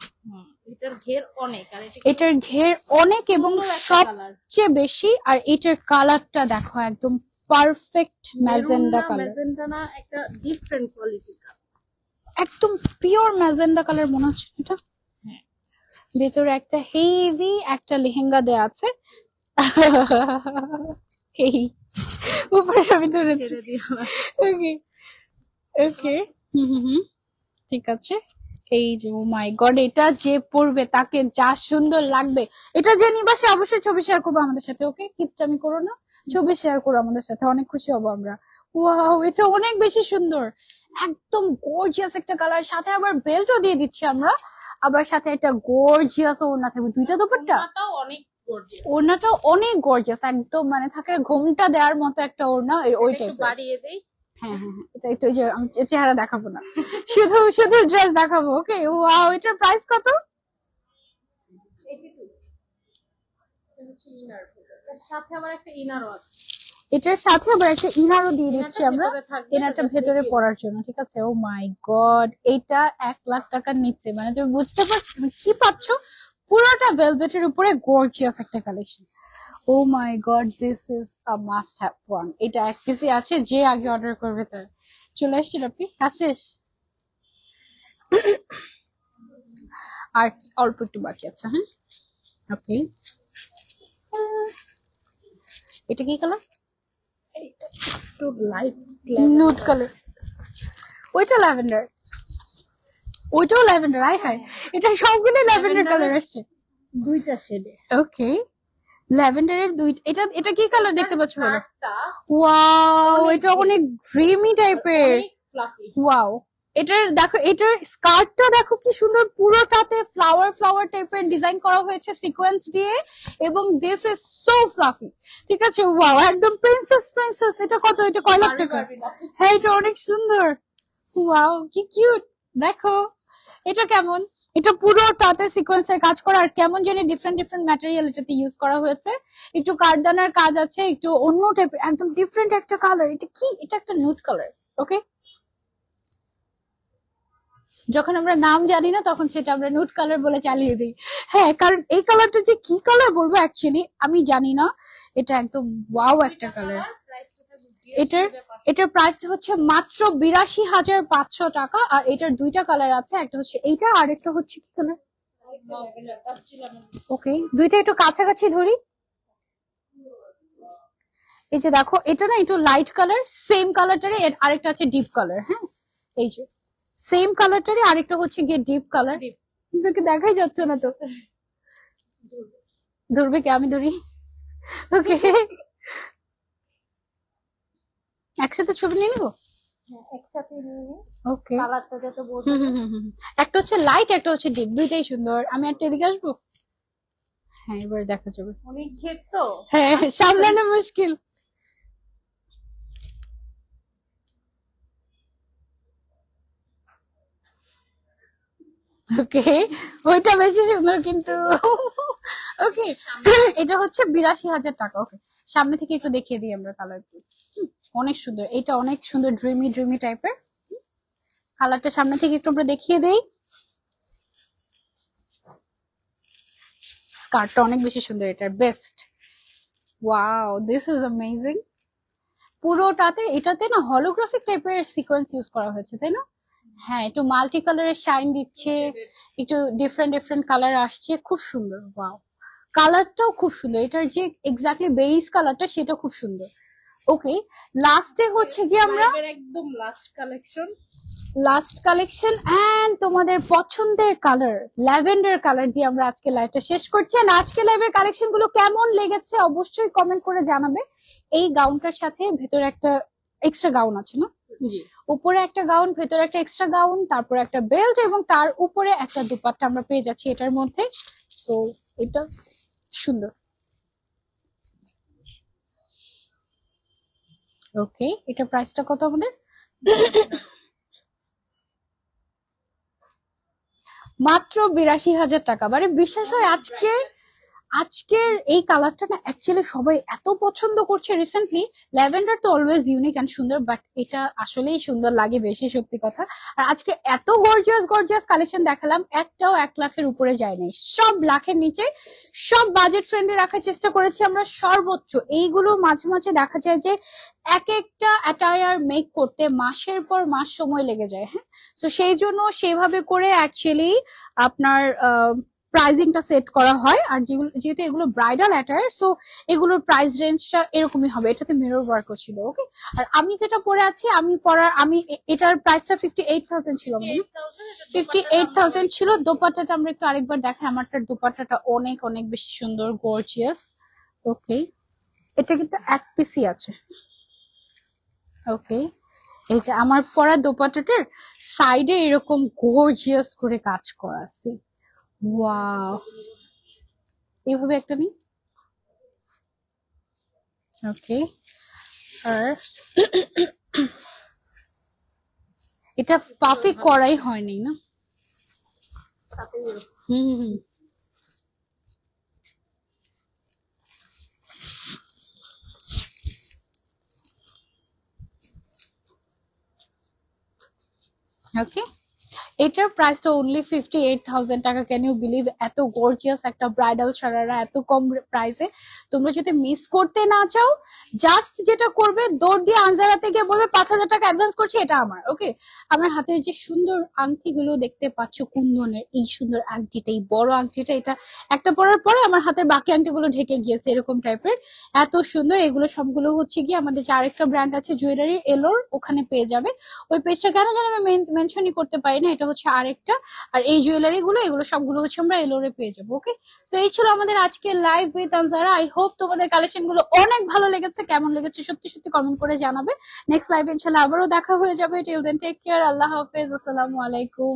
এটার ঘের অনেক, আর এটার ঘের অনেক এবং সবচেয়ে বেশি। আর এটার কালারটা দেখো, একদম পারফেক্ট ম্যাজেন্ডা কালার। ম্যাজেন্ডা না, একটা ডিফারেন্ট কোয়ালিটি, একদম পিওর ম্যাজেন্ডা কালার মনে হচ্ছে এটা। হ্যাঁ, ভেতরে একটা হেভি একটা লেহেঙ্গা দেয়া আছে। এই উপরে আমি ধরেছি। ওকে ওকে, ঠিক আছে। এই যে, ও মাই গড, এটা যে পরবে তাকে যা সুন্দর লাগবে। এটা যে নিবা সে অবশ্যই ছবি শেয়ার করবো আমাদের সাথে। ওকে, কিপটামি করো না, ছবি শেয়ার করো আমাদের সাথে, অনেক খুশি হবো আমরা। ওয়াও, এটা অনেক বেশি সুন্দর, একদম গর্জিয়াস একটা কালার। সাথে আবার বেল্টও দিয়ে দিচ্ছি আমরা, আবার সাথে একটা গর্জিয়াস ওড়না থাকবে, দুইটা দোপাট্টা। ওড়নাটাও অনেক গর্জিয়াস, একদম মানে থাকে ঘোমটা দেওয়ার মতো একটা ওড়না, ওই টাইপের। বাড়িয়ে দেই। হ্যাঁ হ্যাঁ, এটা একটু, আমি চেহারা দেখাবো না, শুধু শুধু ড্রেস দেখাবো। ওকে, ওয়াও, এটার প্রাইস কত? 82। সাথে আবার একটা ইনারও আছে। এটার সাথে আবার একটা ইনারও দিয়ে দিচ্ছি আমরা, ইনারটা ভেতরে পড়ার জন্য, ঠিক আছে। ও মাই গড, এটা 1,00,000 টাকার নিচে, মানে তুমি বুঝতে পারছো তুমি কি পাচ্ছ? পুরোটা ভেলভেটের উপরে গর্জিয়াস একটা collection. Oh my god, this is a must have one. এটা এক পিসি আছে, যে আগে অর্ডার করবে তার। চলে আসছিল আপনি, আসিস। আর অল্প একটু বাকি আছে। হ্যাঁ, ওকে, এটা কি কালার? একটু লাইট নুড কালার। ওইটা ল্যাভেন্ডার, ওইটাও ল্যাভেন্ডার। আয় হায়, এটা সবগুলো ল্যাভেন্ডার কালার আসছে, দুইটা শেডে। ওকে, ল্যাভেন্ডারের দুইটা। এটা এটা কি কালার দেখতে পাচ্ছ বলো? ওয়াও, এটা অনেক ড্রিমি টাইপের। ওয়াও, এটার দেখো, এটার স্কার্টটা দেখো কি সুন্দর, পুরোটাতে ফ্লাওয়ার ফ্লাওয়ার টাইপের ডিজাইন করা হয়েছে সিকোয়েন্স দিয়ে, এবং দিস ইজ সো ফ্লাফি, ঠিক আছে। ওয়াও, একদম প্রিন্সেস প্রিন্সেস। এটা কত? এটা কয় লাখ টাকা? হ্যাঁ, এটা অনেক সুন্দর। ওয়াও, কি কিউট, দেখো এটা কেমন? এটা পুরোটাতে সিকোয়েন্সের কাজ করা, আর কেমন জানি ডিফারেন্ট ডিফারেন্ট ম্যাটেরিয়াল এটাতে ইউজ করা হয়েছে। একটু কারদানার কাজ আছে, একটু অন্য টাইপের, একদম ডিফারেন্ট একটা কালার। এটা কি? এটা একটা নুড কালার। ওকে, যখন আমরা নাম জানি না তখন সেটা আমরা নুড কালার বলে চালিয়ে দিই। হ্যাঁ, কারণ এই কালারটা যে কি কালার বলবো অ্যাকচুয়ালি আমি জানি না। এটা একদম ওয়াও একটা কালার। এটার এটার প্রাইস হচ্ছে মাত্র ৮২,৫০০ টাকা। আর এটার দুইটা কালার আছে, একটা হচ্ছে এইটা আর একটা হচ্ছে কি কালার। ওকে, দুইটা একটু কাছাকাছি ধরি। এই যে দেখো, এটা না একটু লাইট কালার, সেম কালারটারে আরেকটা আছে ডিপ কালার। হ্যাঁ, এই যে সেম কালারটারে আরেকটা হচ্ছে গিয়ে ডিপ কালার। কিন্তু দেখাই যাচ্ছে না তো, ধরবে কি? আমি ধরি। ওকে, একসাথে ছবি নিয়ে নিবো। একসাথে নিয়ে নিই। ওকে, কালারটা যত বোঝা একটা হচ্ছে লাইট, একটা হচ্ছে ডিপ, দুইটাই সুন্দর। আমি একটা এদিকে আসবো। হ্যাঁ, এবার দেখা যাবে। অনেক ঘের তো। হ্যাঁ, সামলানো মুশকিল। ওকে, ওইটা বেশি সুন্দর কিন্তু। ওকে, এটা হচ্ছে ৮২,০০০ টাকা। ওকে, সামনে থেকে একটু দেখিয়ে দিই আমরা কালার। অনেক সুন্দর, এটা অনেক সুন্দর, ড্রিমি ড্রিমি টাইপের কালারটা। সামনে থেকে একটু আমরা দেখিয়ে দেই। স্কার্টটা অনেক বেশি সুন্দর, এটার best. Wow, this is amazing. পুরোটাতে এটাতে না হলোগ্রাফিক টাইপের সিকোয়েন্স ইউজ করা হয়েছে, তাই না? হ্যাঁ, একটু মাল্টি কালারের শাইন দিচ্ছে, একটু ডিফারেন্ট ডিফারেন্ট কালার আসছে, খুব সুন্দর। ওয়াও, কালারটাও খুব সুন্দর। এটার যে এক্স্যাক্টলি বেস কালারটা সেটা খুব সুন্দর। ওকে, লাস্টে হচ্ছে কি আমরা একদম লাস্ট কালেকশন এন্ড তোমাদের পছন্দের কালার ল্যাভেন্ডার কালার দিয়ে আমরা আজকে লাইভটা শেষ করছি। আর আজকে লাইভের কালেকশন গুলো কেমন লেগেছে অবশ্যই কমেন্ট করে জানাবে। এই গাউনটার সাথে ভেতরে একটা এক্সট্রা গাউন আছে না? উপরে একটা গাউন, ভেতরে একটা এক্সট্রা গাউন, তারপর একটা বেল্ট এবং তার উপরে একটা দুপাট্টা আমরা পেয়ে যাচ্ছি এটার মধ্যে। সো এটা সুন্দর। ওকে, এটা প্রাইসটা কত আমাদের? মাত্র ৮২,০০০ টাকা। মানে বিশ্বাস হয় আজকের এই কালারটা না অ্যাকচুয়ালি সবাই এত পছন্দ করছে রিসেন্টলি। ল্যাভেন্ডার তো অলওয়েজ ইউনিক এন্ড সুন্দর, বাট এটা আসলেই সুন্দর লাগে বেশি, সত্যি কথা। আর আজকে এত গর্জিয়াস গর্জিয়াস কালেকশন দেখালাম, একটাও ১,০০,০০০-এর উপরে যায় নাই, সব লাখের নিচে, সব বাজেট ফ্রেন্ডলি রাখার চেষ্টা করেছি আমরা সর্বোচ্চ। এইগুলো মাঝে মাঝে দেখা যায় যে এক একটা অ্যাটায়ার মেক করতে মাসের পর মাস সময় লেগে যায়। হ্যাঁ, তো সেই জন্য সেইভাবে করে অ্যাকচুয়ালি আপনার প্রাইজিংটা সেট করা হয়। আর যেহেতু এগুলো ব্রাইডাল অ্যাটায়ার, সো এগুলোর প্রাইস রেঞ্জটা এরকমই হবে। এটাতে মিরর ওয়ার্কও ছিল। ওকে, আর আমি যেটা পরে আছি, এটার প্রাইসটা 58,000 ছিল। 58,000 ছিল। দোপাট্টাটা আমরা একটু আরেকবার দেখাই। আমারটার দোপাট্টাটা অনেক অনেক বেশি সুন্দর, গর্জিয়াস। ওকে, এটা কিন্তু এক পিসি আছে। ওকে, এই যে আমার পরা দোপাট্টাটার সাইডে এরকম গর্জিয়াস করে কাজ করা আছে। ওয়াও, এইভাবে একটা নিই। ওকে, আর এটা পাফি করাই হয়নি না? হুম, ওকে, এটার প্রাইসটা অনলি 58,000 টাকা। Can you believe? এত গর্জিয়াস একটা ব্রাইডাল সারারা এত কম প্রাইসে। তোমরা যদি মিস করতে না চাও, জাস্ট যেটা করবে, দৌড় দিয়ে আনজারাতে গিয়ে বলবে 5,000 টাকা অ্যাডভান্স করছি, এটা আমার। ওকে, আমার হাতে যে সুন্দর আংটিগুলো দেখতে পাচ্ছ কুন্দনের, এই সুন্দর আংটিটা, এই বড় আংটিটা, এটা একটা পরার পরে আমার হাতের বাকি আংটিগুলো ঢেকে গিয়েছে, এরকম টাইপের, এত সুন্দর। এগুলো সবগুলো হচ্ছে কি আমাদের যে আরেকটা ব্র্যান্ড আছে জুয়েলারি এলোর, ওখানে পেয়ে যাবে। ওই পেজটা কেন যেন আমি মেনশনই করতে পারি না, এটা হচ্ছে আরেকটা। আর এই জুয়েলারি গুলো, এগুলো সবগুলো হচ্ছে আমরা এলোরে পেয়ে যাবো। ওকে, তো এই ছিল আমাদের আজকে live with Anjara. I hope তোমাদের কালেকশন গুলো অনেক ভালো লেগেছে। কেমন লেগেছে সত্যি সত্যি কমেন্ট করে জানাবে। নেক্সট লাইভ ইনশাল্লাহ আবারও দেখা হয়ে যাবে। টিল দেন টেক কেয়ার, আল্লাহ হাফেজ, আসসালামু আলাইকুম।